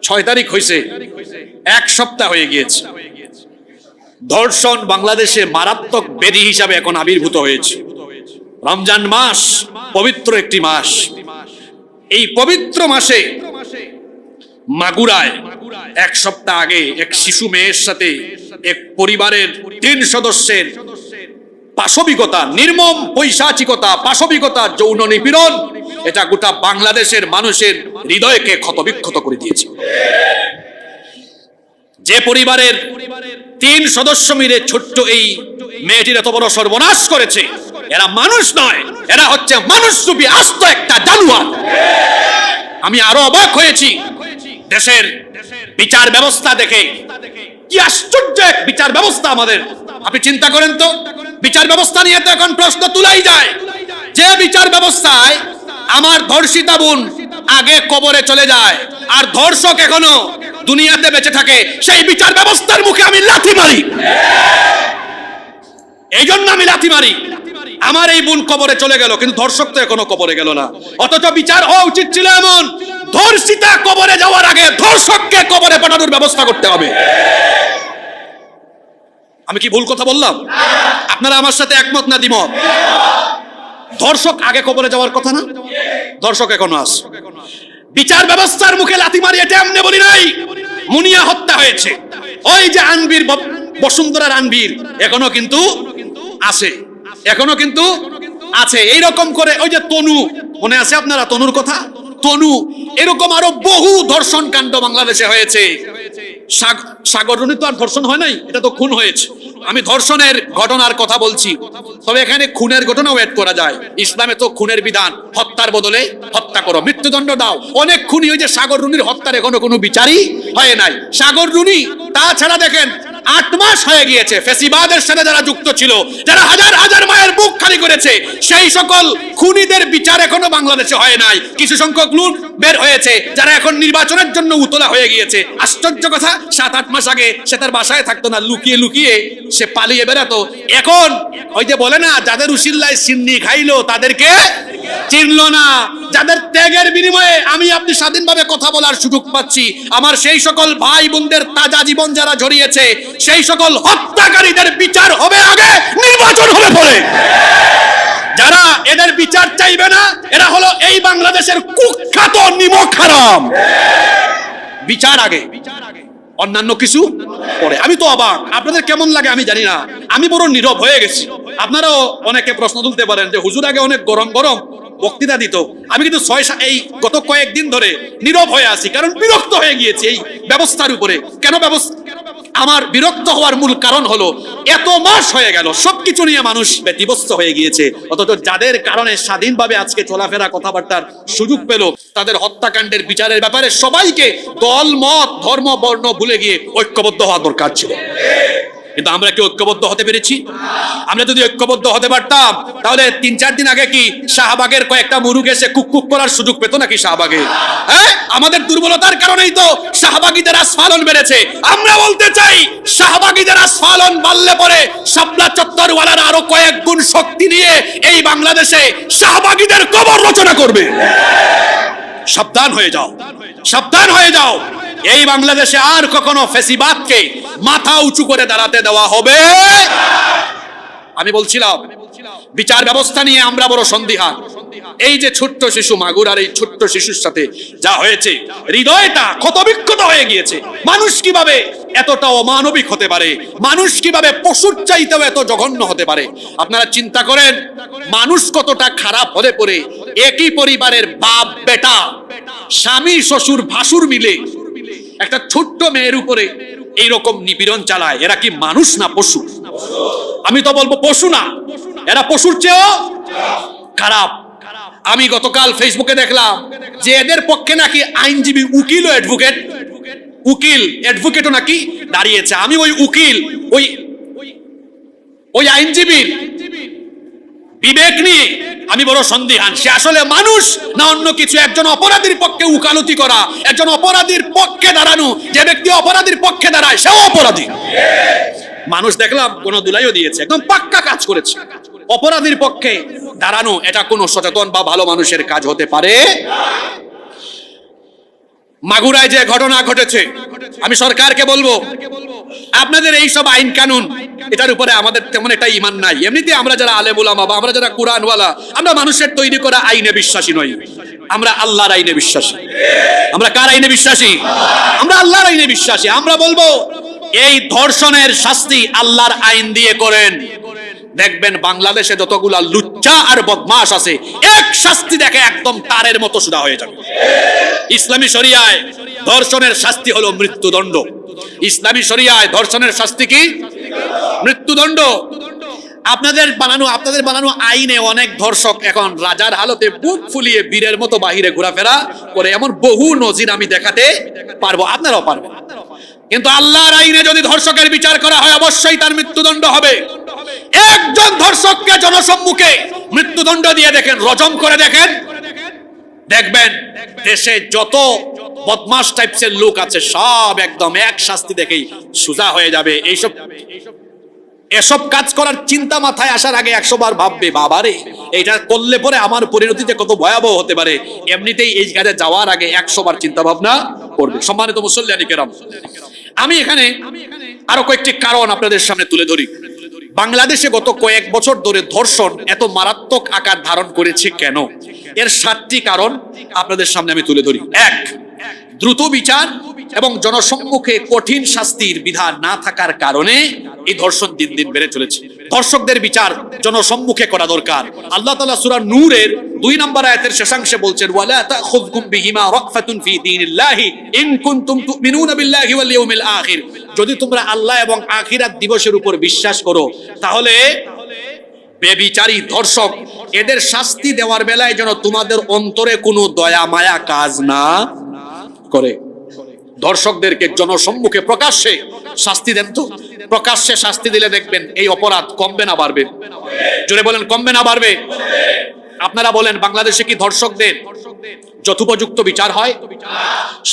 6 তারিখ হয়েছে, 1 সপ্তাহ হয়ে গিয়েছে। ধর্ষণ বাংলাদেশে মারাত্মক ব্যাধি হিসাবে এখন আবির্ভূত হয়েছে। রমজান মাস পবিত্র একটি মাস, এই পবিত্র মাসে মাগুরায় 1 সপ্তাহ আগে এক শিশু মেয়ের সাথে এক পরিবারের 3 সদস্যের পাশবিকতা, নির্মম পৈশাচিকতা, পাশবিকতা, যৌন নিপীড়ন, এটা গোটা বাংলাদেশের মানুষের হৃদয়কে ক্ষতবিক্ষত করে দিয়েছে। যে পরিবারের 3 সদস্য মিলে ছোট্ট এই মেয়েটির এত বড় সর্বনাশ করেছে, এরা মানুষ নয়, এরা হচ্ছে মানুষরূপী আস্ত একটা জানোয়ার। আমি আরো অবাক হয়েছি দেশের বিচার ব্যবস্থা দেখে। কি আশ্চর্য এক বিচার ব্যবস্থা আমাদের! আপনি চিন্তা করেন তো, বিচার ব্যবস্থা নিয়ে তো এখন প্রশ্ন তুলাই যায়। যে বিচার ব্যবস্থায় আমার ধর্ষিতা বোন আগে কবরে চলে যায় আর ধর্ষক এখনো দুনিয়াতে বেঁচে থাকে, সেই বিচার ব্যবস্থার মুখে আমি লাথি মারি। এই জন্য আমি লাথি মারি। আমার এই বোন কবরে চলে গেল, কিন্তু ধর্ষক তো এখনো কবরে গেল না। অথচ বিচার হওয়া উচিত ছিল এমন, ধর্ষিতা কবরে যাওয়ার আগে ধর্ষককে কবরে পাঠানোর ব্যবস্থা করতে হবে। আমি কি ভুল কথা বললাম? আপনারা আমার সাথে একমত না দ্বিমত? ধর্ষক আগে কবরে যাওয়ার কথা না? ধর্ষক এখনো আছে। বিচার ব্যবস্থার মুখে লাথি মারি, এটা এমনি বলি নাই। মুনিয়া হত্যা হয়েছে, ওই যে আনবীর, বসুন্ধরার আনবীর এখনো কিন্তু আছে, এখনো কিন্তু আছে। এইরকম করে ওই যে তনু, মনে আছে আপনারা তনুর কথা? তনু, এরকম আরো বহু ধর্ষণ কাণ্ড বাংলাদেশে হয়েছে। সাগররুনি তো আর ধর্ষণ হয় নাই, এটা তো খুন হয়েছে। আমি ধর্ষণের ঘটনার কথা বলছি, তবে এখানে খুনের ঘটনাও অ্যাড করা যায়। ইসলামে তো খুনের বিধান, হত্যার বদলে হত্যা করো, মৃত্যুদণ্ড দাও। অনেক খুনি, ওই যে সাগররুনির হত্যার এখনো কোনো বিচারই হয় নাই। সাগররুনি, তাছাড়া দেখেন 8 মাস হয়ে গিয়েছে ফ্যাসিবাদের সাথে যারা যুক্ত ছিল, যারা হাজার হাজার মায়ের বুক খালি করেছে, সেই সকল খুনিদের বিচার এখনো বাংলাদেশে হয় নাই। কিছু সংখ্যক লোক বের হয়েছে যারা এখন নির্বাচনের জন্য উতলা হয়ে গিয়েছে। আশ্চর্য কথা, 7-8 মাস আগে সে তার বাসায় থাকতো না, লুকিয়ে লুকিয়ে সে পালিয়ে বেড়াতো। এখন ওই যে বলে না, যাদের উশিল্লায় সিন্নি খাইলো তাদেরকে চিনলো না। যাদের ত্যাগের বিনিময়ে আমি আপনি স্বাধীনভাবে কথা বলার সুযোগ পাচ্ছি, আমার সেই সকল ভাই বোনদের তাজা জীবন যারা জড়িয়েছে, সেই সকল হত্যাকারীদের বিচার হবে আগে, নির্বাচন হবে পরে। যারা এদের বিচার চাইবে না, এরা হলো এই বাংলাদেশের কুখ্যাত নিমক হারাম। বিচার আগে, অন্যান্য কিছু পরে। আমি তো অবাক, আপনাদের কেমন লাগে আমি জানি না, আমি বড় নীরব হয়ে গেছি। আপনারাও অনেকে প্রশ্ন তুলতে পারেন যে হুজুর আগে অনেক গরম গরম বক্তৃতা দিত, আমি কিন্তু এই গত কয়েকদিন ধরে নীরব হয়ে আছি, কারণ বিরক্ত হয়ে গিয়েছি এই ব্যবস্থার উপরে। কেন আমার বিরক্ত হওয়ার মূল কারণ হলো, এত মাস হয়ে গেল সবকিছু নিয়ে মানুষ ব্যতিব্যস্ত হয়ে গিয়েছে, অথচ যাদের কারণে স্বাধীনভাবে আজকে চলাফেরা কথাবার্তার সুযোগ পেল, তাদের হত্যাকাণ্ডের বিচারের ব্যাপারে সবাইকে দল মত ধর্ম বর্ণ ভুলে গিয়ে ঐক্যবদ্ধ হওয়া দরকার ছিল। কিন্তু আমরা কি ঐক্যবদ্ধ হতে পেরেছি? আমরা যদি ঐক্যবদ্ধ হতে পারতাম, তাহলে 3-4 দিন আগে কি শাহবাগের কয়েকটা মুরুগ এসে কুক করার সুযোগ পেত নাকি শাহবাগে? হ্যাঁ, আমাদের দুর্বলতার কারণেই তো শাহবাগীদের আস্ফালন বেড়েছে। আমরা বলতে চাই, শাহবাগীদের আস্ফালন বাড়লে পরে শাপলা চত্বরওয়ালারা আরো কয়েক গুণ শক্তি নিয়ে এই বাংলাদেশে শাহবাগীদের কবর রচনা করবে। সাবধান হয়ে যাও, সাবধান হয়ে যাও। এই বাংলাদেশে আর কখনো ফ্যাসিবাদকে মাথা উঁচু করে দাঁড়াতে দেওয়া হবে। আমি বলছিলাম বিচার ব্যবস্থা নিয়ে আমরা বড় সন্দিহান। এই যে ছোট্ট শিশু মাগুরার এই ছোট্ট শিশুর সাথে যা হয়েছে, হৃদয়টা ক্ষতবিক্ষত হয়ে গিয়েছে। মানুষ কিভাবে এতটা অমানবিক হতে পারে? মানুষ কিভাবে পশুর চাইতেও এত জঘন্য হতে পারে? আপনারা চিন্তা করেন মানুষ কতটা খারাপ হলে পরে একই পরিবারের বাপ বেটা, স্বামী শ্বশুর ভাসুর মিলে একটা ছোট্ট মেয়ের উপরে এইরকম নিপীড়ন চালায়। এরা কি মানুষ না পশু? আমি তো বলবো পশু না, এরা পশুর চেয়েও খারাপ। আমি গতকাল ফেসবুকে দেখলাম যে এদের পক্ষে নাকি আইনজীবী, উকিল ও অ্যাডভোকেটও নাকি দাঁড়িয়েছে। আমি ওই উকিল, ওই আইনজীবীর বিবেক নিয়ে আমি বড় সন্দিহান। সে আসলে মানুষ না অন্য কিছু? একজন অপরাধীর পক্ষে উকালতি করা, একজন অপরাধীর পক্ষে দাঁড়ানো, যে ব্যক্তি অপরাধীর পক্ষে দাঁড়ায় সেও অপরাধী। মানুষ দেখলাম কোন দুলাইও দিয়েছে, একদম পাক্কা কাজ করেছে। অপরাধীর পক্ষে দাঁড়ানো এটা কোন সচেতন বা ভালো মানুষের কাজ হতে পারে? মাগুরায় যে ঘটনা ঘটেছে, আমি সরকারকে বলবো আপনাদের এই সব আইন কানুন এটার উপরে আমাদের তেমন একটা ঈমান নাই। এমনিতে আমরা যারা আলেম উলামা বা আমরা যারা কোরআনওয়ালা, আমরা মানুষের তৈরি করা আইনে বিশ্বাসী নই, আমরা আল্লাহর আইনে বিশ্বাসী। আমরা কার আইনে বিশ্বাসী? আমরা আল্লাহর আইনে বিশ্বাসী। আমরা বলবো এই ধর্ষণের শাস্তি আল্লাহর আইন দিয়ে করেন। দেখবেন বাংলাদেশে যতগুলা লুচ্চা আর বদমাশ আছে, এক শাস্তি দেখে একদম তারের মতো সুদা হয়ে যাবে। ইসলামী শরিয়ায় ধর্ষণের শাস্তি হলো মৃত্যুদণ্ড। ইসলামী শরিয়ায় ধর্ষণের শাস্তি কি? মৃত্যুদণ্ড। আপনাদের বানানো আইনে অনেক ধর্ষক এখন রাজার হালতে বুক ফুলিয়ে বীরের মতো বাহিরে ঘোরাফেরা করে, এমন বহু নজির আমি দেখাতে পারবো, আপনারাও পারবেন। কিন্তু আল্লাহর আইনে যদি ধর্ষকের বিচার করা হয় অবশ্যই তার মৃত্যুদণ্ড হবে। একজন ধর্ষককে জনসম্মুখে মৃত্যুদণ্ড দিয়ে দেখেন, রজম করে দেখেন, দেখবেন দেশে যত বদমাশ টাইপসের লোক আছে সব একদম এক শাস্তি দেখেই সোজা হয়ে যাবে। এসব কাজ করার চিন্তা মাথায় আসার আগে 100 বার ভাববে, বাবারে এইটা করলে পরে আমার পরিণতিতে কত ভয়াবহ হতে পারে। এমনিতেই এই কাজে যাওয়ার আগে 100 বার চিন্তা ভাবনা করবে। সম্মানিত মুসল্লিয়ানি কেরাম, আমি এখানে আরো কয়েকটি কারণ আপনাদের সামনে তুলে ধরি। বাংলাদেশে গত কয়েক বছর ধরে ধর্ষণ এত মারাত্মক আকার ধারণ করেছে কেন? এর 7টি কারণ আপনাদের সামনে আমি তুলে ধরি। 1, দ্রুত বিচার এবং জনসম্মুখে কঠিন শাস্তির বিধান না থাকার কারণে এই ধর্ষণ দিন দিন বেড়ে চলেছে। ধর্ষকদের বিচার জনসম্মুখে করা দরকার। আল্লাহ তাআলা সূরা নূরের 2 নম্বর আয়াতের শেষাংশে বলছেন, ওয়ালা তাখুযকুম বিহিমা রাফাতুন ফি দীনিল্লাহি ইন কুনতুম তুমিনুনা বিল্লাহি ওয়াল ইয়াউমিল আখির। যদি তোমরা আল্লাহ এবং আখিরাত দিবসের উপর বিশ্বাস করো, তাহলে বেবিচারী ধর্ষক এদের শাস্তি দেওয়ার বেলায় যেন তোমাদের অন্তরে কোনো দয়া মায়া কাজ না করে। ধর্ষকদেরকে জনসম্মুখে প্রকাশ্যে শাস্তি দেন তো। প্রকাশ্যে শাস্তি দিলে দেখবেন এই অপরাধ কমবে না বাড়বে? জোরে বলেন, কমবে না বাড়বে? আপনারা বলেন বাংলাদেশে কি ধর্ষকদের যথোপযুক্ত বিচার হয়?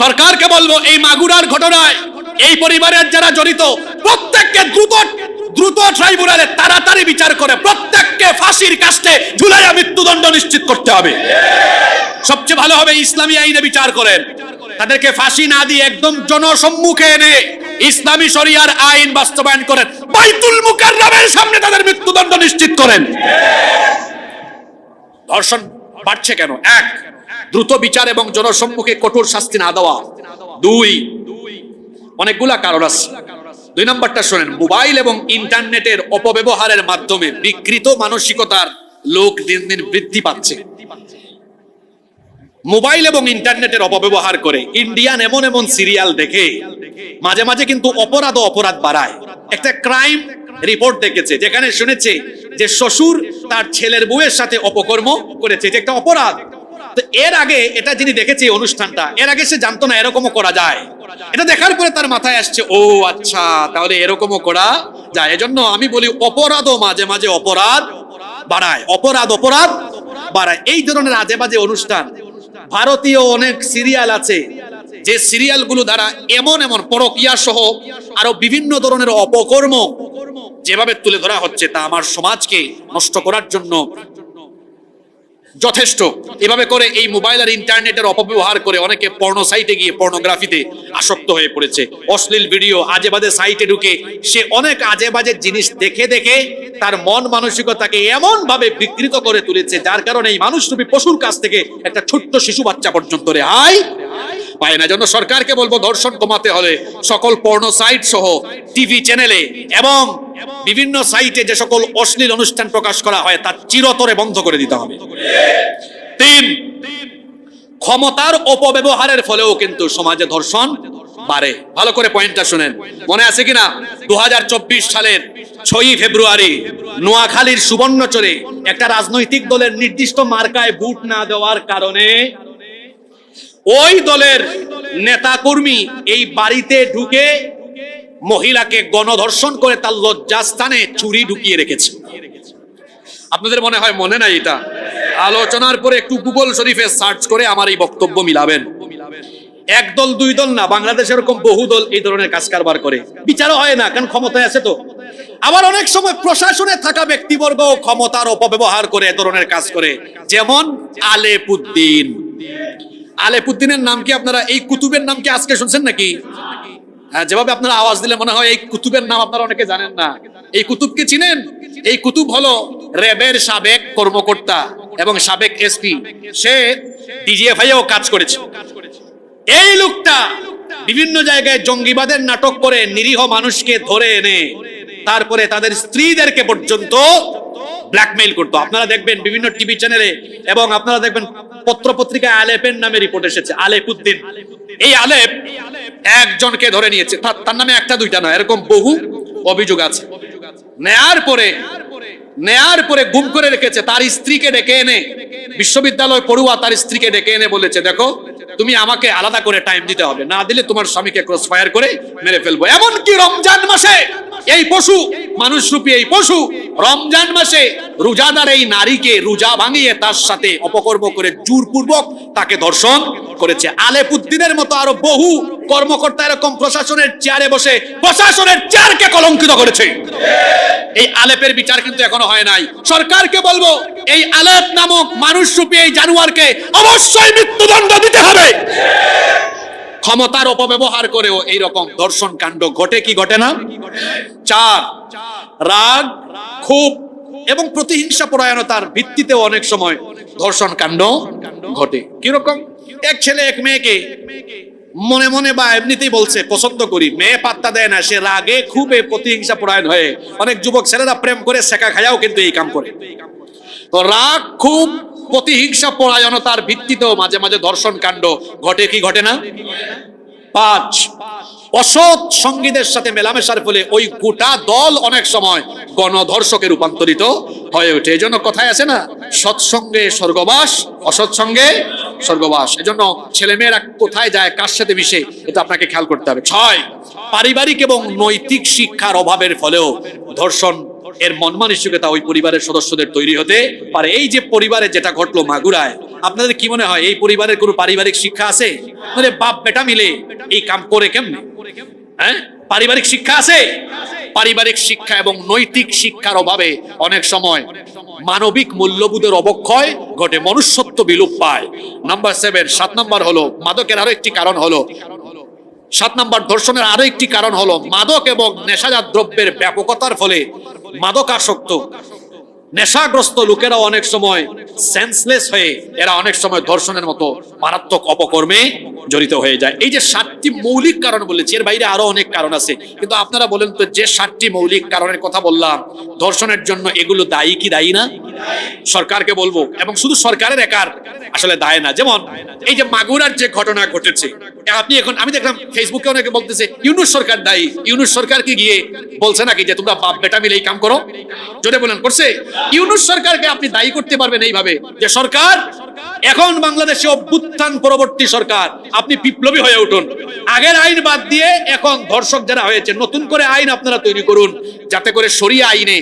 সরকারকে বলবো এই মাগুরার ঘটনায় এই পরিবারের যারা জড়িত প্রত্যেককে দ্রুত ট্রাইব্যুনালে তাড়াতাড়ি বিচার করে প্রত্যেককে ফাঁসির কাস্টে ঝুলাইয়া মৃত্যুদণ্ড নিশ্চিত করতে হবে। সবচেয়ে ভালো হবে ইসলামী আইনে বিচার করেন, তাদেরকে ফাঁসি না দিয়ে একদম জনসম্মুখে এনে ইসলামী শরিয়ার আইন বাস্তবায়ন করেন, বাইতুল মুকাররমের সামনে তাদের মৃত্যুদণ্ড নিশ্চিত করেন। ধর্ষণ বাড়ছে কেন? 1, দ্রুত বিচার এবং জনসম্মুখে কঠোর শাস্তি না দেওয়া। 2, অনেকগুলা কারণ আছে। 2 নম্বরটা শোনেন, মোবাইল এবং ইন্টারনেটের অপব্যবহারের মাধ্যমে বিকৃত মানসিকতার লোক দিন দিন বৃদ্ধি পাচ্ছে। মোবাইল এবং ইন্টারনেটের অপব্যবহার করে ইন্ডিয়ান এমন সিরিয়াল দেখে মাঝে মাঝে কিন্তু অপরাধ বাড়ায়। একটা ক্রাইম রিপোর্ট দেখেছে যেখানে শুনেছে যে শ্বশুর তার ছেলের বউয়ের সাথে অপকর্ম করেছে, এটা একটা অপরাধ। তো এর আগে এটা যিনি দেখেছে অনুষ্ঠানটা, এর আগে সে জানতো না এরকমও করা যায়। এটা দেখার পরে তার মাথায় আসছে, ও আচ্ছা তাহলে এরকমও করা যায়। এজন্য আমি বলি অপরাধও মাঝে মাঝে অপরাধ বাড়ায়, অপরাধ বাড়ায়। এই ধরনের আজে বাজে অনুষ্ঠান ভারতীয় অনেক সিরিয়াল আছে, যে সিরিয়ালগুলো দ্বারা এমন পরকীয়া সহ আরো বিভিন্ন ধরনের অপকর্ম যেভাবে তুলে ধরা হচ্ছে তা আমার সমাজকে নষ্ট করার জন্য যথেষ্ট। এভাবে করে এই মোবাইল আর ইন্টারনেটের অপব্যবহার করে অনেকে পর্নো সাইটে গিয়ে পর্নোগ্রাফিতে আসক্ত হয়ে পড়েছে। অশ্লীল ভিডিও, আজে বাজে সাইটে ঢুকে সে অনেক আজে বাজে জিনিস দেখে দেখে তার মন মানসিকতাকে এমন ভাবে বিকৃত করে তুলেছে, যার কারণে এই মানুষরূপী পশুর কাছ থেকে একটা ছোট্ট শিশু বাচ্চা পর্যন্ত রেহাই পায় না। জন্য সরকারকে বলবো, ধর্ষণ কমাতে হলে সকল পর্নো সাইট সহ টিভি চ্যানেলে এবং বিভিন্ন সাইটে যে সকল অশ্লীল অনুষ্ঠান প্রকাশ করা হয় তা চিরতরে বন্ধ করে দিতে হবে। 3, ক্ষমতার অপব্যবহারের ফলেও কিন্তু সমাজে ধর্ষণ বাড়ে। ভালো করে পয়েন্টটা শুনেন, মনে আছে কিনা 2024 সালের 6ই ফেব্রুয়ারি নোয়াখালীর সুবর্ণচরে একটা রাজনৈতিক দলের নির্দিষ্ট মার্কায় ভোট না দেওয়ার কারণে ওই দলের নেতাকর্মী এই বাড়িতে ঢুকে মহিলাকে গণধর্ষণ করে তার লজ্জাস্থানে ছুরি ঢুকিয়ে রেখেছে। আপনাদের মনে হয় মনে নাই? এটা আলোচনার পরে একটু গুগল শরীফে সার্চ করে আমার এই বক্তব্য মিলাবেন। এক দল দুই দল না, বাংলাদেশে এরকম বহু দল এই ধরনের কাজ কারবার করে, বিচারও হয় না, কারণ ক্ষমতায় আছে তো। আবার অনেক সময় প্রশাসনে থাকা ব্যক্তিবর্গ ক্ষমতার অপব্যবহার করে এ ধরনের কাজ করে, যেমন আলেপুদ্দিন। আলেপুদ্দিনের নাম কি আপনারা, এই কুতুবের নাম কি আজকে শুনছেন নাকি? হ্যাঁ, যেভাবে আপনারা আওয়াজ দিলে মনে হয় এই কুতুবের নাম আপনারা অনেকে জানেন না। এই কুতুবকে চিনেন? এই কুতুব হলো র্যাবের সাবেক কর্মকর্তা এবং সাবেক এসপি। সে ডিজিএফআইও কাজ করেছে। এই লোকটা বিভিন্ন জায়গায় জঙ্গিবাদের নাটক করে নিরীহ মানুষকে ধরে এনে তারপরে তাদের স্ত্রীদেরকে পর্যন্ত ব্ল্যাকমেইল করতো। আপনারা দেখবেন বিভিন্ন টিভি চ্যানেলে এবং আপনারা দেখবেন পত্র পত্রিকায় আলেপের নামে রিপোর্ট এসেছে। আলেপুদ্দিন, এই আলেপ একজনকে ধরে নিয়েছে, তার নামে একটা দুইটা নয়, এরকম বহু অভিযোগ আছে। নেয়ার পরে গুম করে রেখেছে। তার স্ত্রীকে ডেকে এনে, বিশ্ববিদ্যালয় পড়ুয়া তার স্ত্রীকে ডেকে এনে বলেছে, দেখো তুমি আমাকে আলাদা করে টাইম দিতে হবে, না দিলে তোমার স্বামীকে ক্রস ফায়ার করে মেরে ফেলবো। এমনকি রমজান মাসে এই পশু, মানুষরূপী এই পশু রমজান মাসে রোজাদার এই নারীকে রোজা ভাঙিয়ে তার সাথে অপকর্ম করে জোরপূর্বক তাকে ধর্ষণ করেছে। আলেপুদ্দিনের মতো আরো বহু কর্মকর্তা এরকম প্রশাসনের চেয়ারে বসে প্রশাসনের চেয়ারকে কলঙ্কিত করেছে। এই আলেপের বিচার কিন্তু এখনো হয় নাই। সরকারকে বলবো, এই আলেপ নামক মানুষরূপী এই জানোয়ারকে অবশ্যই মৃত্যুদণ্ড দিতে হবে। ক্ষমতার অপব্যবহার করেও এইরকম ধর্ষণ কাণ্ড ঘটে কি ঘটে না? 4, রাগ, ক্ষোভ এবং প্রতিহিংসা পরায়ণতার ভিত্তিতেও অনেক সময় ধর্ষণ কাণ্ড ঘটে। কিরকম? এক ছেলে এক মেয়েকে মনে মনে বা এমনিতেই বলছে পছন্দ করি, মেয়ে পাত্তা দেয় না, সে রাগে খুবই প্রতিহিংসা পরায়ণ হয়ে অনেক যুবক ছেলেরা প্রেম করে শেখা খায়াও কিন্তু এই কাম করে। তো রাগ, খুব প্রতিহিংসা পরায়ণতার ভিত্তিতেও মাঝে মাঝে ধর্ষণ কাণ্ড ঘটে কি ঘটে না? 5, অসৎ সঙ্গীদের সাথে মেলামেশার ফলে ওই গোটা দল অনেক সময় গণধর্ষকে রূপান্তরিত হয়ে ওঠে। এই জন্য কথায় আছে না, সৎসঙ্গে স্বর্গবাস, অসৎ সঙ্গে স্বর্গবাস। এজন্য ছেলেমেয়েরা কোথায় যায়, কার সাথে মিশে, এটা আপনাকে খেয়াল করতে হবে। 6, পারিবারিক এবং নৈতিক শিক্ষার অভাবের ফলেও ধর্ষণ এর মন মানসিকতা ওই পরিবারের সদস্যদের তৈরি হতে পারে। এই যে পরিবারে যেটা ঘটলো মাগুরায়, আপনাদের কি মনে হয় এই পরিবারের কোনো পারিবারিক শিক্ষা আছে? মানে বাপ বেটা মিলে এই কাম করে কেমনে? হ্যাঁ, পারিবারিক শিক্ষা আছে? পারিবারিক শিক্ষা এবং নৈতিক শিক্ষার অভাবে অনেক সময় মানবিক মূল্যবোধের অবক্ষয় ঘটে, মনুষ্যত্ব বিলোপ পায়। নাম্বার 7, 7 নম্বর হলো মাদকের আরো একটি কারণ হলো, 7 নম্বর ধর্ষণের আরো একটি কারণ হলো মাদক এবং নেশাজাত দ্রব্যের ব্যাপকতার ফলে মাদকাসক্ত নেশাগ্রস্ত লোকেরা অনেক সময় সেন্সলেস হয়ে এরা অনেক সময় ধর্ষণের মতো মারাত্মক অপকর্মে জড়িত হয়ে যায়। এই যে 7টি মৌলিক কারণ বলেছি, এর বাইরে আরো অনেক কারণ আছে, কিন্তু আপনারা বলেন তো যে 7টি মৌলিক কারণের কথা বললাম ধর্ষণের জন্য, এগুলো দায়ী কি দায়ী না? সরকারকে বলবো, এবং শুধু সরকারের একার আসলে দায় না। যেমন এই যে মাগুরার যে ঘটনা ঘটেছে, আপনি এখন আমি দেখলাম ফেসবুকে অনেকে বলতেছে ইউনূস সরকার দায়ী। ইউনূস সরকার কি গিয়ে বলছে নাকি যে তোমরা বাপ বেটা মিলে এই কাম করো? জোরে বলেন, করছে? ইউনূস সরকারকে আপনি দায়ী করতে পারবেন এইভাবে যে সরকার এখন বাংলাদেশে অভ্যুত্থান পরবর্তী সরকার, আপনি বিপ্লবী হয়ে উঠুন, আগের আইন বাদ দিয়ে এখন ধর্ষক যারা হয়েছে নতুন করে আইন আপনারা তৈরি করুন, যাতে করে শরিয়া আইনে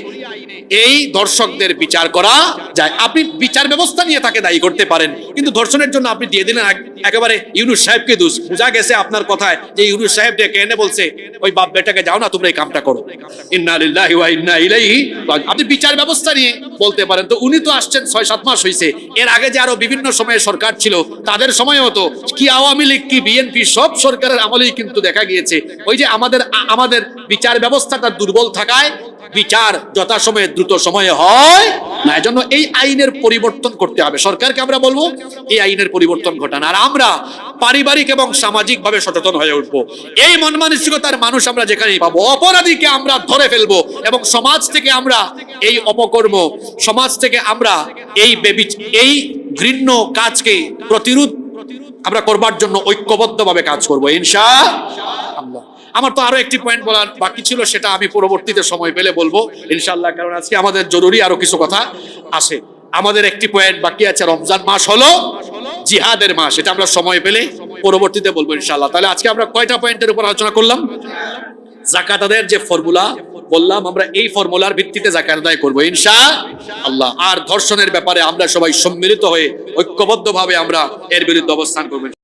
এই ধর্ষকদের বিচার করা যায়। আপনি বিচার ব্যবস্থা নিয়ে তাকে দায়ী করতে পারেন, কিন্তু ধর্ষণের জন্য আপনি দিয়ে দিলেন একেবারে ইউনূস সাহেবকে দোষ। বোঝা গেছে আপনার কথায় যে ইউনূস সাহেব ডেকে এনে বলছে ওই বাপ বেটাকে যাও না তোমরা এই কামটা করো। ইন্না লিল্লাহি ওয়া ইন্না ইলাইহি রাজিউন। আপনি বিচার ব্যবস্থা নিয়ে বলতে পারেন। তো উনি তো আসছেন 6-7 মাস হয়েছে, এর আগে যে আরো বিভিন্ন সময়ে সরকার ছিল তাদের সময়ও তো কি আওয়ামী লীগ কি বিএনপি সব সরকারের আমলেই কিন্তু দেখা গিয়েছে ওই যে আমাদের বিচার ব্যবস্থাটা দুর্বল থাকায় বিচার যথাসময়ে দ্রুত সময়ে হয় না। এজন্য এই আইনের পরিবর্তন করতে হবে। সরকারকে আমরা বলবো এই আইনের পরিবর্তন ঘটান, আর আমরা পারিবারিক এবং সামাজিক ভাবে সচেতন হয়ে উঠবো। এই মন মানসিকতার মানুষ আমরা যেখানেই পাবো, অপরাধীকে আমরা ধরে ফেলবো এবং সমাজ থেকে আমরা এই অপকর্ম, সমাজ থেকে আমরা এই ঘৃণ্য কাজকে প্রতিরোধ আমরা করবার জন্য ঐক্যবদ্ধভাবে কাজ করবো ইনশাআল্লাহ। আমার তো আরো একটি পয়েন্ট বলার বাকি ছিল, সেটা আমি পরবর্তীতে সময় পেলে বলবো ইনশাআল্লাহ, কারণ আজকে আমাদের জরুরি আরো কিছু কথা আছে। আমাদের একটি পয়েন্ট বাকি আছে, রমজান মাস হলো জিহাদের মাস, এটা আমরা সময় পেলে পরবর্তীতে বলবো ইনশাআল্লাহ। তাহলে আজকে আমরা কয়টা পয়েন্টের উপর আলোচনা করলাম? যাকাত আদায়ের যে ফর্মুলা বললাম, আমরা এই ফর্মুলার ভিত্তিতে যাকাত আদায় করবো ইনশাআল্লাহ। আর ধর্ষণের ব্যাপারে আমরা সবাই সম্মিলিত হয়ে ঐক্যবদ্ধভাবে আমরা এর বিরুদ্ধে অবস্থান করবো।